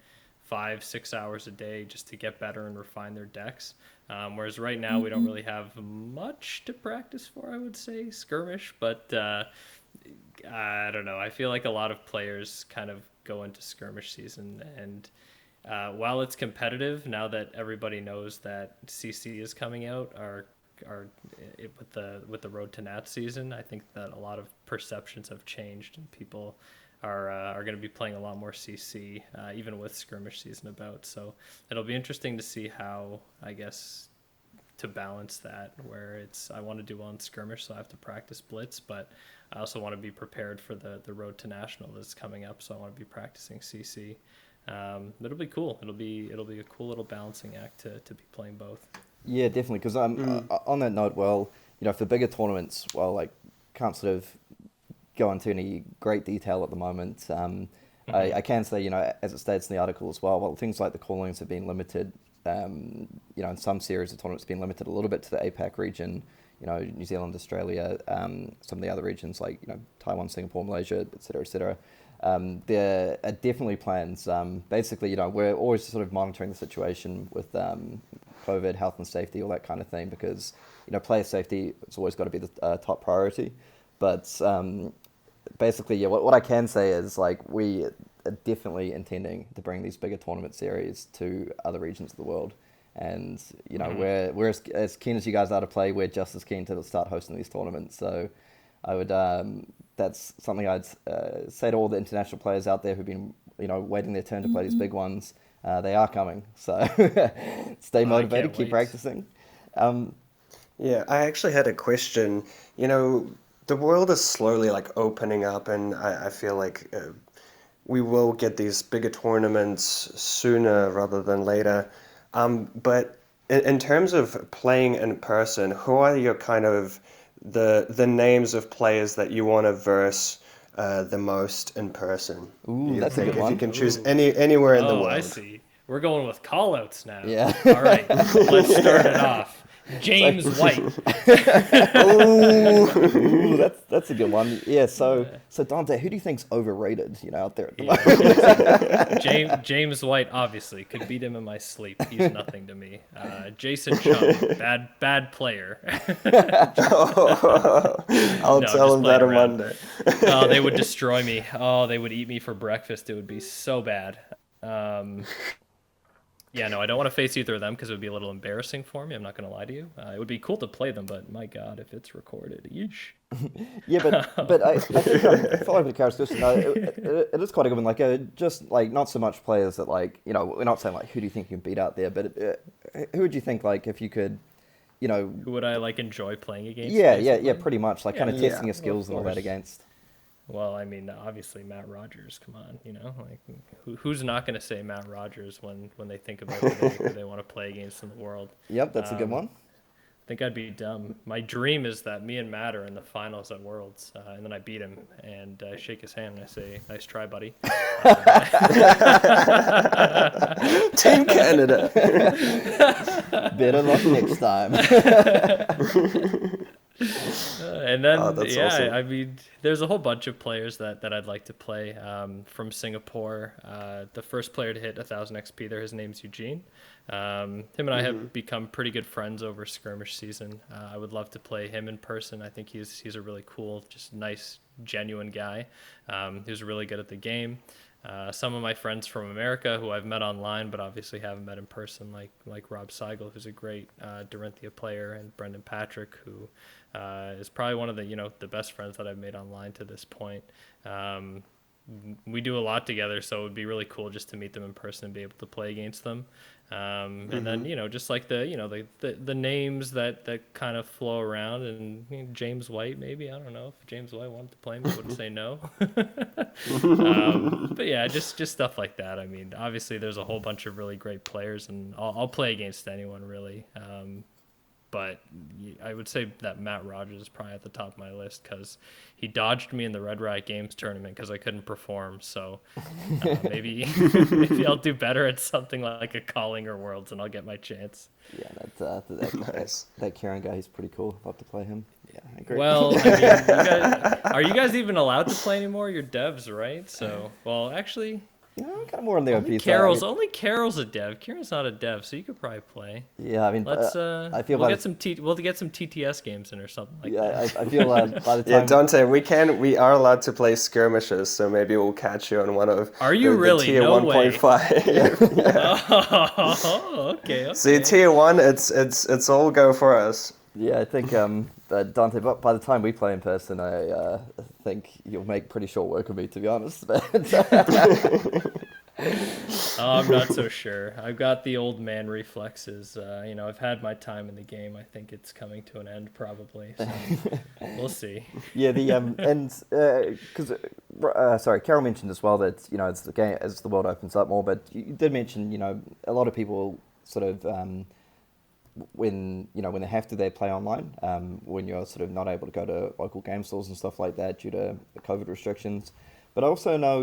5-6 hours a day just to get better and refine their decks. Whereas right now we don't really have much to practice for, I would say, Skirmish, but I don't know. I feel like a lot of players kind of go into Skirmish season and while it's competitive, now that everybody knows that CC is coming out, with the Road to Nats season, I think that a lot of perceptions have changed, and people are going to be playing a lot more CC, even with Skirmish season about. So it'll be interesting to see how, I guess, to balance that, where I want to do well in Skirmish, so I have to practice Blitz, but I also want to be prepared for the Road to National that's coming up, so I want to be practicing CC. It'll be cool. It'll be a cool little balancing act to be playing both. Yeah, definitely. Because on that note, well, for bigger tournaments, well, like can't sort of go into any great detail at the moment. I can say, as it states in the article as well, things like the callings have been limited. In some series of tournaments, been limited a little bit to the APAC region. New Zealand, Australia, some of the other regions like Taiwan, Singapore, Malaysia, etc., etc. There are definitely plans. Basically, we're always sort of monitoring the situation with COVID, health and safety, all that kind of thing, because player safety has always got to be the top priority. But basically, yeah, what I can say is like we are definitely intending to bring these bigger tournament series to other regions of the world. And we're as keen as you guys are to play. We're just as keen to start hosting these tournaments. So I would that's something I'd say to all the international players out there who've been waiting their turn to play these big ones. They are coming. So stay motivated, keep practicing. Yeah, I actually had a question. The world is slowly like opening up, and I feel like we will get these bigger tournaments sooner rather than later. But in terms of playing in person, who are your kind of the names of players that you want to verse the most in person? Ooh, that's a good one. If you can choose anywhere in the world. I see. We're going with callouts now. Yeah. All right, let's start it off. James White. Ooh, that's a good one. Yeah. So Dante, who do you think's overrated? Out there at the moment. James White, obviously, could beat him in my sleep. He's nothing to me. Jason Chung, bad player. I'll tell him that on Monday. Oh, they would destroy me. Oh, they would eat me for breakfast. It would be so bad. Yeah, no, I don't want to face either of them because it would be a little embarrassing for me. I'm not going to lie to you. It would be cool to play them, but my God, if it's recorded, yeesh. Yeah, but I think following the Carol's question, it is quite a good one. Like, just like not so much players that we're not saying like who do you think you can beat out there, but who would you think like if you could, who would I like enjoy playing against? Yeah, pretty much like kind of testing your skills and all that against. Well, I mean, obviously Matt Rogers. Come on, like who's not going to say Matt Rogers when they think about who they want to play against in the world? Yep, that's a good one. I think I'd be dumb. My dream is that me and Matt are in the finals at Worlds, and then I beat him and I shake his hand and I say, "Nice try, buddy." Team Canada. Better luck next time. And then, awesome. I mean, there's a whole bunch of players that I'd like to play from Singapore. The first player to hit 1,000 XP there, his name's Eugene. Him and I have become pretty good friends over Skirmish season. I would love to play him in person. I think he's a really cool, just nice, genuine guy who's really good at the game. Some of my friends from America who I've met online but obviously haven't met in person, like Rob Seigel, who's a great Dorinthia player, and Brendan Patrick, who is probably one of the best friends that I've made online to this point. We do a lot together, so it would be really cool just to meet them in person and be able to play against them. And then just like the names that kind of flow around, and James White, maybe, I don't know if James White wanted to play me, I wouldn't say no. But yeah, just stuff like that. I mean, obviously there's a whole bunch of really great players, and I'll play against anyone really. But I would say that Matt Rogers is probably at the top of my list because he dodged me in the Red Riot Games tournament because I couldn't perform. So maybe I'll do better at something like a Calling or Worlds, and I'll get my chance. Yeah, nice. That Kieran guy, he's pretty cool. Love to play him. Yeah, I agree. Well, I mean, are you guys even allowed to play anymore? You're devs, right? So, well, actually, You know, kind of more on the OP side. Only Carol's a dev. Kieran's not a dev, so you could probably play. Yeah, I mean, Let's I feel we'll get some TTS games in or something like that. I feel by the time. Yeah, Dante, we are allowed to play skirmishes, so maybe we'll catch you on one of Are you really? the tier No way. 1.5. Yeah. Oh, okay. See, tier 1, it's all go for us. Yeah, I think Dante. But by the time we play in person, I think you'll make pretty short work of me, to be honest. But I'm not so sure. I've got the old man reflexes. I've had my time in the game. I think it's coming to an end probably. So we'll see. yeah, because sorry, Carol mentioned as well that as the world opens up more, but you did mention a lot of people sort of. When they have to, they play online. When you're sort of not able to go to local game stores and stuff like that due to the COVID restrictions. But I also know,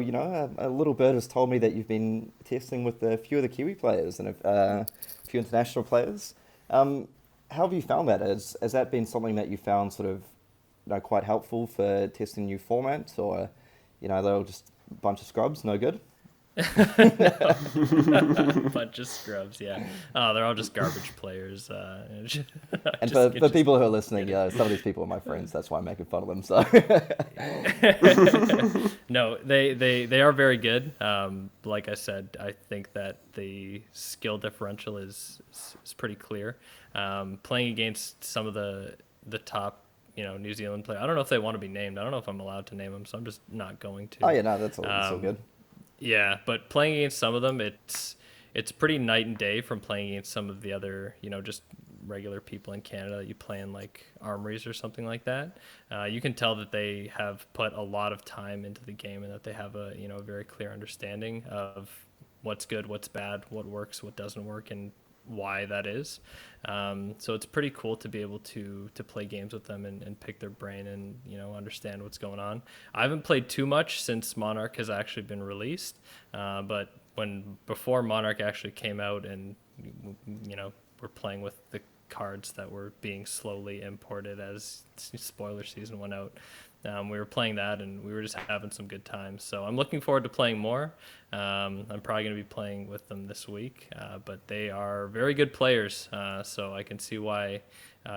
a little bird has told me that you've been testing with a few of the Kiwi players and a few international players. How have you found that? Has that been something that you found sort of quite helpful for testing new formats, or they're all just a bunch of scrubs, no good? Bunch of scrubs, yeah. Oh, they're all just garbage players. And for people who are listening, some of these people are my friends. That's why I'm making fun of them. So no, they are very good. Like I said, I think that the skill differential is pretty clear. Playing against some of the top New Zealand players. I don't know if they want to be named. I don't know if I'm allowed to name them, so I'm just not going to. Oh yeah, no, that's all good. Yeah, but playing against some of them, it's pretty night and day from playing against some of the other, just regular people in Canada that you play in like armories or something like that. You can tell that they have put a lot of time into the game and that they have a very clear understanding of what's good, what's bad, what works, what doesn't work, and why that is. So it's pretty cool to be able to play games with them and pick their brain and understand what's going on. I haven't played too much since Monarch has actually been released, but before Monarch actually came out and we're playing with the cards that were being slowly imported as spoiler season went out. We were playing that and we were just having some good times. So I'm looking forward to playing more. I'm probably going to be playing with them this week, but they are very good players. So I can see why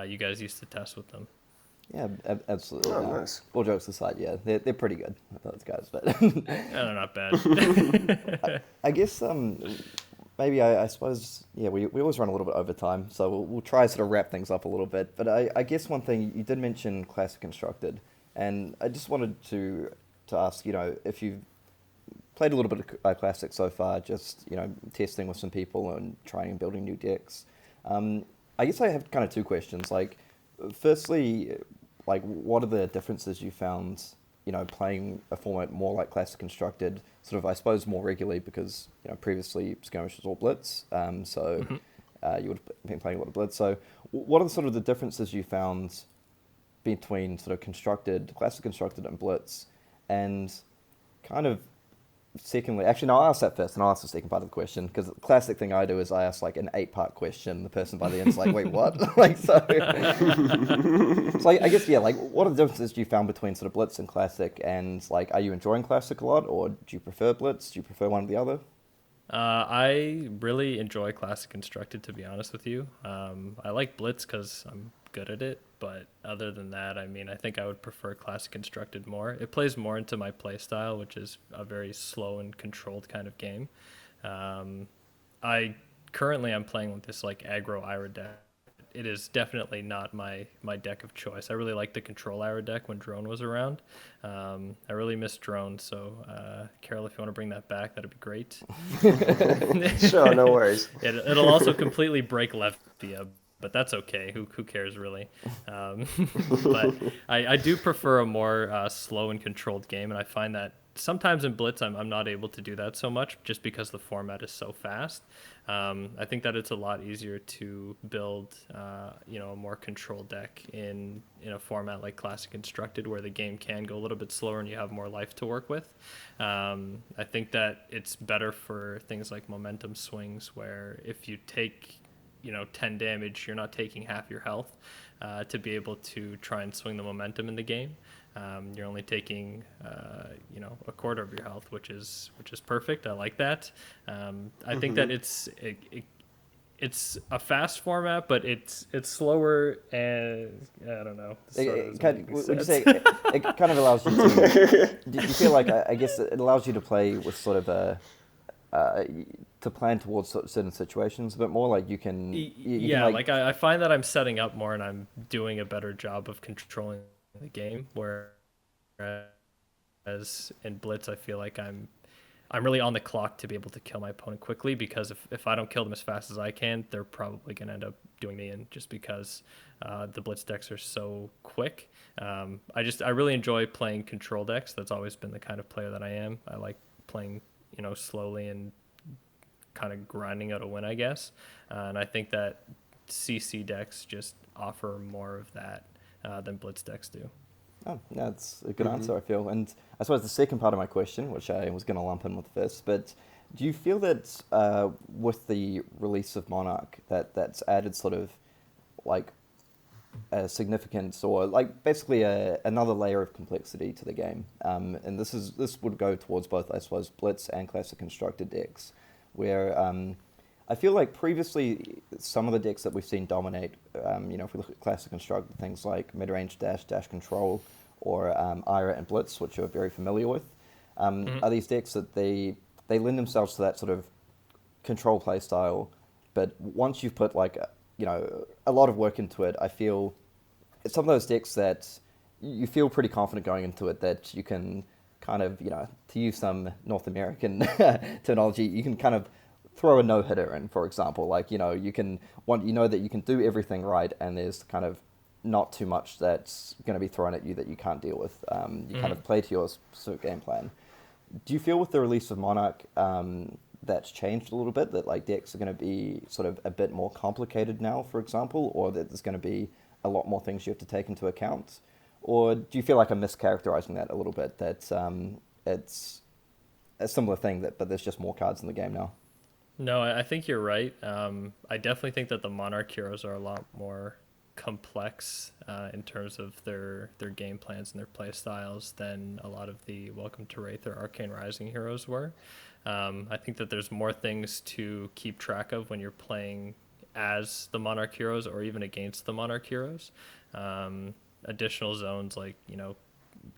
you guys used to test with them. Yeah, absolutely. Oh, nice. All jokes aside, yeah, they're pretty good, those guys. But they're not bad. I guess maybe I suppose, yeah, we always run a little bit over time, so we'll try to sort of wrap things up a little bit. But I guess one thing, you did mention Classic Constructed. And I just wanted to ask, if you've played a little bit of Classic so far, just, testing with some people and trying and building new decks. I guess I have kind of two questions. Like, firstly, like, what are the differences you found, playing a format more like Classic Constructed, sort of, I suppose, more regularly because, previously Skirmish was all Blitz, so you would have been playing a lot of Blitz. So what are sort of the differences you found between sort of Classic Constructed and Blitz, and kind of secondly, actually no, I'll ask that first and I'll ask the second part of the question, because the classic thing I do is I ask like an 8-part question, the person by the end is like, wait, what? So I guess, yeah, like what are the differences you found between sort of Blitz and Classic, and like, are you enjoying Classic a lot, or do you prefer Blitz? Do you prefer one or the other? I really enjoy Classic Constructed, to be honest with you. I like Blitz because I'm good at it, but other than that, I mean, I think I would prefer Classic Constructed more. It plays more into my play style, which is a very slow and controlled kind of game. I'm playing with this like aggro Ira deck. It is definitely not my deck of choice. I really like the control Ira deck when Drone was around. I really miss Drone, so Carol, if you want to bring that back, that'd be great. Sure, no worries. It'll also completely break Levia, but that's okay. Who cares really? But I do prefer a more slow and controlled game, and I find that sometimes in Blitz I'm not able to do that so much just because the format is so fast. I think that it's a lot easier to build a more controlled deck in a format like Classic Constructed, where the game can go a little bit slower and you have more life to work with. I think that it's better for things like momentum swings, where if you take 10 damage, you're not taking half your health to be able to try and swing the momentum in the game. You're only taking a quarter of your health, which is perfect. I like that. I think that it's a fast format, but it's slower, and I don't know. Would you say it kind of allows you to? Do you feel like I guess it allows you to play with sort of to plan towards certain situations a bit more? Like you can. I find that I'm setting up more, and I'm doing a better job of controlling the game. Whereas in Blitz, I feel like I'm really on the clock to be able to kill my opponent quickly, because if I don't kill them as fast as I can, they're probably going to end up doing me in, just because the Blitz decks are so quick. I really enjoy playing control decks. That's always been the kind of player that I am. I like playing, slowly and kind of grinding out a win, I guess. And I think that CC decks just offer more of that than Blitz decks do. Oh, no, that's a good answer, I feel. And I suppose the second part of my question, which I was going to lump in with this, but do you feel that with the release of Monarch, that's added sort of like a significance, or like basically another layer of complexity to the game? And this would go towards both, I suppose, Blitz and Classic Constructed decks, where I feel like previously some of the decks that we've seen dominate, if we look at Classic Constructed, things like mid-range dash control, or Ira and Blitz, which you're very familiar with, are these decks that they lend themselves to that sort of control play style, but once you've put like a lot of work into it, I feel it's some of those decks that you feel pretty confident going into it that you can kind of, to use some North American terminology, you can kind of throw a no-hitter in, for example. Like, you know that you can do everything right, and there's kind of not too much that's going to be thrown at you that you can't deal with. You kind of play to your specific game plan. Do you feel with the release of Monarch that's changed a little bit, that like decks are going to be sort of a bit more complicated now, for example, or that there's going to be a lot more things you have to take into account? Or do you feel like I'm mischaracterizing that a little bit, that it's a similar thing, but there's just more cards in the game now? No, I think you're right. I definitely think that the Monarch heroes are a lot more complex in terms of their game plans and their play styles than a lot of the Welcome to Wraith or Arcane Rising heroes were. I think that there's more things to keep track of when you're playing as the Monarch heroes or even against the Monarch heroes. Additional zones like,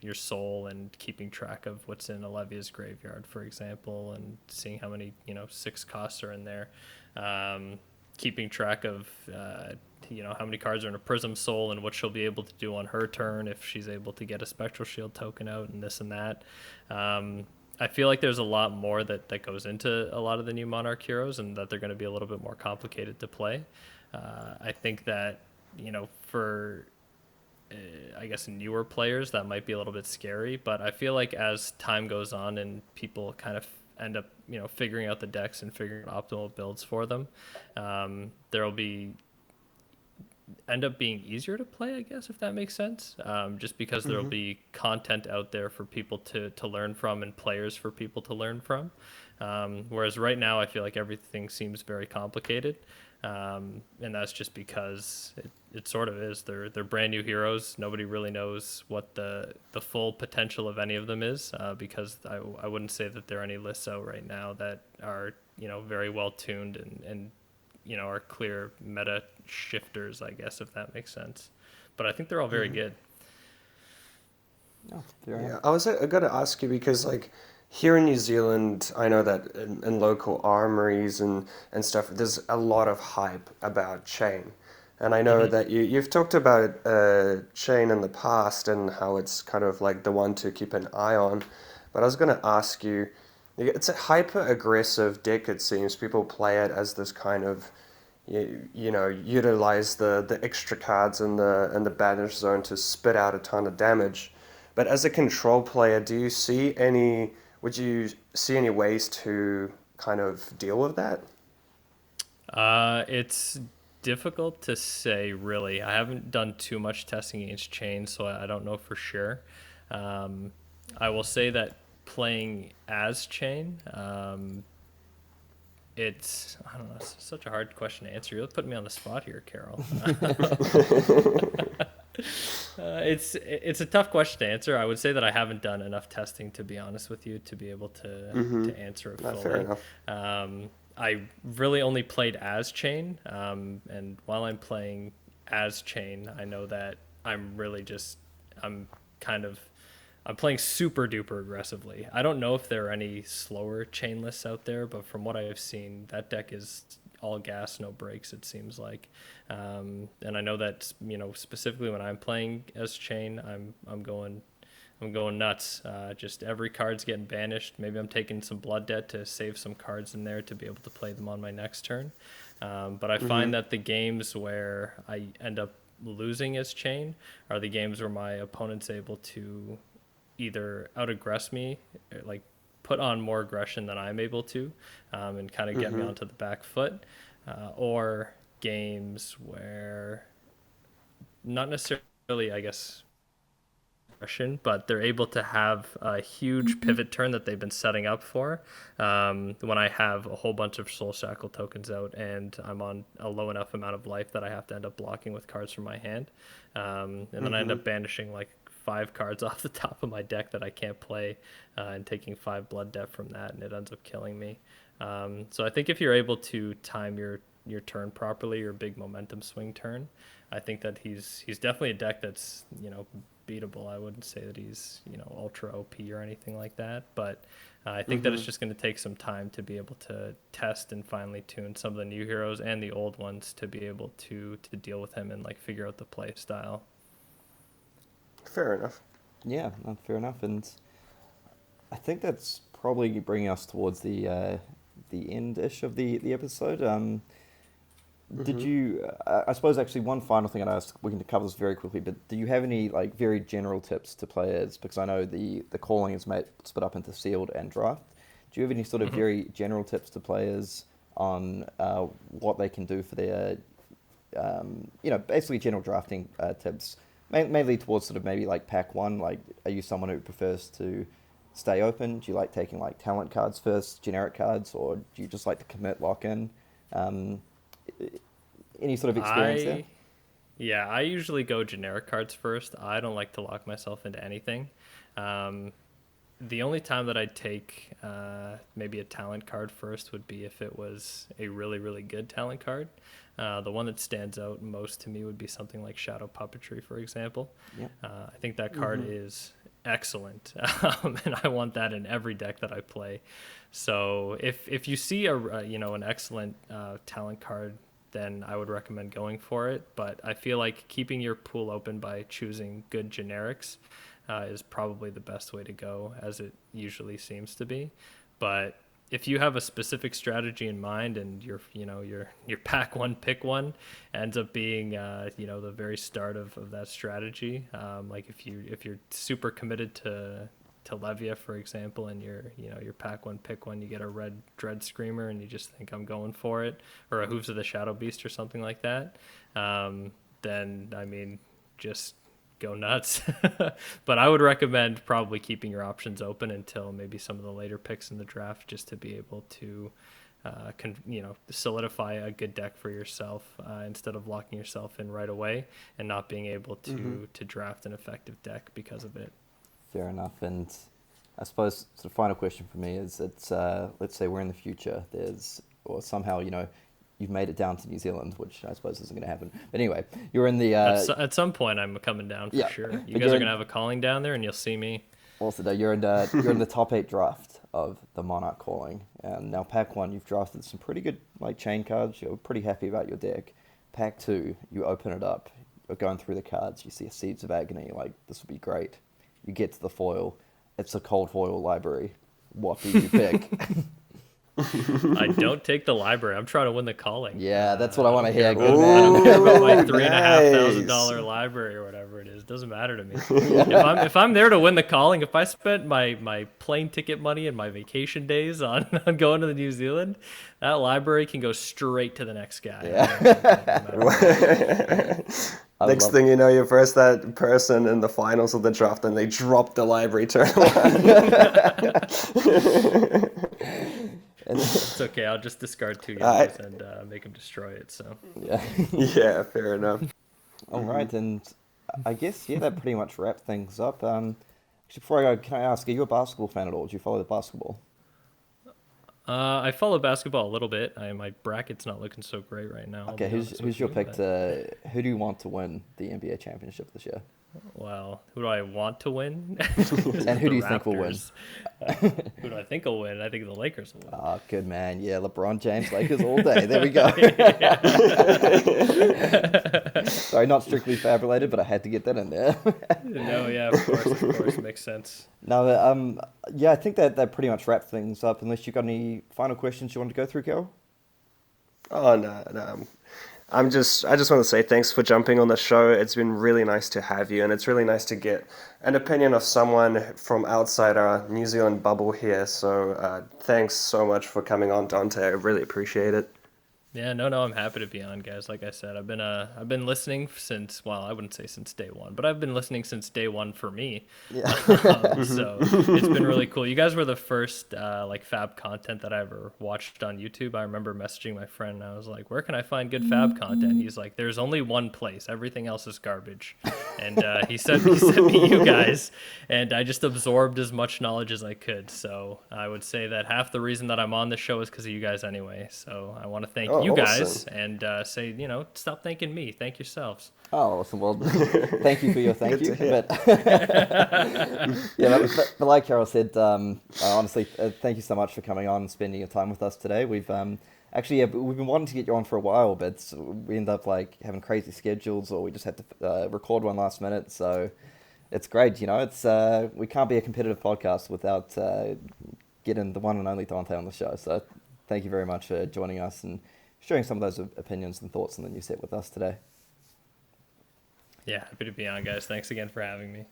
your soul and keeping track of what's in Levia's graveyard, for example, and seeing how many 6 costs are in there. Keeping track of how many cards are in a Prism soul and what she'll be able to do on her turn if she's able to get a Spectral Shield token out, and this and that. I feel like there's a lot more that goes into a lot of the new Monarch heroes, and that they're going to be a little bit more complicated to play. I think that for I guess newer players that might be a little bit scary, but I feel like as time goes on and people kind of end up figuring out the decks and figuring out optimal builds for them, there'll end up being easier to play, I guess, if that makes sense, just because there'll be content out there for people to learn from and players for people to learn from, whereas right now I feel like everything seems very complicated. And that's just because it sort of is. They're brand new heroes. Nobody really knows what the full potential of any of them is, because I wouldn't say that there are any lists out right now that are very well tuned and are clear meta shifters, I guess, if that makes sense. But I think they're all very good. Oh, yeah, I got to ask you because here in New Zealand, I know that in local armories and stuff, there's a lot of hype about Chain. And I know that you've talked about Chain in the past and how it's kind of like the one to keep an eye on. But I was going to ask you, it's a hyper-aggressive deck, it seems. People play it as this kind of, utilize the extra cards in the banish zone to spit out a ton of damage. But as a control player, would you see any ways to kind of deal with that? It's difficult to say, really. I haven't done too much testing against Chain, so I don't know for sure. I will say that playing as Chain, I don't know, it's such a hard question to answer. You're putting me on the spot here, Carol. It's a tough question to answer. I would say that I haven't done enough testing, to be honest with you, to be able to answer it Not fully. fair enough. I really only played as Chain, and while I'm playing as Chain, I know that I'm kind of I'm playing super duper aggressively. I don't know if there are any slower chain lists out there, but from what I have seen, that deck is all gas, no brakes. It seems like, and I know that specifically when I'm playing as chain, I'm going nuts. Just every card's getting banished. Maybe I'm taking some blood debt to save some cards in there to be able to play them on my next turn. But I find that the games where I end up losing as chain are the games where my opponent's able to either out-aggress me, like put on more aggression than I'm able to, and kind of get me onto the back foot, or games where not necessarily, I guess, aggression, but they're able to have a huge pivot turn that they've been setting up for. When I have a whole bunch of Soul Shackle tokens out and I'm on a low enough amount of life that I have to end up blocking with cards from my hand, and then I end up banishing like 5 cards off the top of my deck that I can't play, and taking 5 blood debt from that, and it ends up killing me. So I think if you're able to time your turn properly, your big momentum swing turn, I think that he's definitely a deck that's beatable. I wouldn't say that he's ultra OP or anything like that, but I think that it's just going to take some time to be able to test and finely tune some of the new heroes and the old ones to be able to deal with him and like figure out the play style. Fair enough. Yeah, no, fair enough. And I think that's probably bringing us towards the end-ish of the episode. Did you, I suppose actually one final thing I'd ask, we can cover this very quickly, but do you have any like very general tips to players? Because I know the calling is split up into sealed and draft. Do you have any sort of very general tips to players on what they can do for their, basically general drafting tips? Mainly towards sort of maybe like pack one, like are you someone who prefers to stay open? Do you like taking like talent cards first, generic cards, or do you just like to commit, lock in? Any sort of experience there? Yeah, I usually go generic cards first. I don't like to lock myself into anything. The only time that I'd take maybe a talent card first would be if it was a really, really good talent card. The one that stands out most to me would be something like Shadow Puppetry, for example. Yep. I think that card is excellent, and I want that in every deck that I play. So if you see an excellent talent card, then I would recommend going for it. But I feel like keeping your pool open by choosing good generics is probably the best way to go, as it usually seems to be. But if you have a specific strategy in mind and your pack one, pick one ends up being the very start of that strategy, like if you're super committed to Levia, for example, and your pack one, pick one, you get a red Dread Screamer and you just think I'm going for it, or a Hooves of the Shadow Beast or something like that, then I mean just go nuts. But I would recommend probably keeping your options open until maybe some of the later picks in the draft, just to be able to solidify a good deck for yourself, instead of locking yourself in right away and not being able to draft an effective deck because of it. Fair enough. And I suppose the final question for me is, it's let's say we're in the future, or somehow you've made it down to New Zealand, which I suppose isn't going to happen. But anyway, you're in the... At some point, I'm coming down for sure. You guys are going to have a calling down there, and you'll see me. Also, you're in the top 8 draft of the Monarch calling. Now, pack 1, you've drafted some pretty good chain cards. You're pretty happy about your deck. Pack 2, you open it up. You're going through the cards. You see a Seeds of Agony. Like, this would be great. You get to the foil. It's a cold foil library. What do you pick? I don't take the library. I'm trying to win the calling. Yeah, that's what I want to hear. Good man. I don't care about my $3,500 librage or whatever it is. Doesn't matter to me. If I'm there to win the calling, if I spent my plane ticket money and my vacation days on going to the New Zealand, that library can go straight to the next guy. Yeah. Next thing you know, you're first that person in the finals of the draft, and they drop the library turn one. It's okay. I'll just discard 2 yours and make him destroy it. So yeah, yeah, fair enough. All right, and I guess, yeah, that pretty much wrapped things up. Actually, before I go, can I ask, are you a basketball fan at all? Do you follow the basketball? I follow basketball a little bit. My bracket's not looking so great right now, I'll Okay, be honest who's with your you. pick to, who do you want to win the NBA championship this year? Well, who do I want to win? And who The do you think will win? Raptors. Who do I think will win? I think the Lakers will win. Ah, good man. Yeah, LeBron James, Lakers all day. There we go. Sorry, not strictly Fab related, but I had to get that in there. No, yeah, of course, makes sense. No, yeah, I think that pretty much wrapped things up. Unless you got any final questions you want to go through, Carol? Oh no, no. I just want to say thanks for jumping on the show. It's been really nice to have you, and it's really nice to get an opinion of someone from outside our New Zealand bubble here. So thanks so much for coming on, Dante. I really appreciate it. Yeah, no, I'm happy to be on, guys. Like I said, I've been listening since, well, I wouldn't say since day one, but I've been listening since day one for me. Yeah. So it's been really cool. You guys were the first like Fab content that I ever watched on YouTube. I remember messaging my friend, and I was like, "Where can I find good Fab content?" He's like, "There's only one place. Everything else is garbage." And he sent me you guys, and I just absorbed as much knowledge as I could. So I would say that half the reason that I'm on the show is because of you guys anyway. So I want to thank you guys awesome. and say, stop thanking me. Thank yourselves. Oh, awesome. Well, thank you for your thank Good you. to hear. But yeah, but like Carol said, honestly, thank you so much for coming on and spending your time with us today. We've actually, yeah, we've been wanting to get you on for a while, but we end up like having crazy schedules, or we just had to record one last minute. So it's great, It's we can't be a competitive podcast without getting the one and only Dante on the show. So thank you very much for joining us and sharing some of those opinions and thoughts on the new set with us today. Yeah, happy to be on, guys. Thanks again for having me.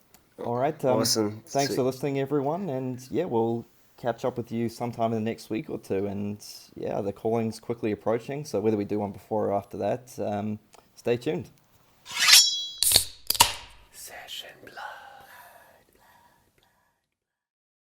All right. Awesome. Thanks Sick. for listening, everyone. And yeah, we'll catch up with you sometime in the next week or two. And yeah, the calling's quickly approaching. So whether we do one before or after that, stay tuned.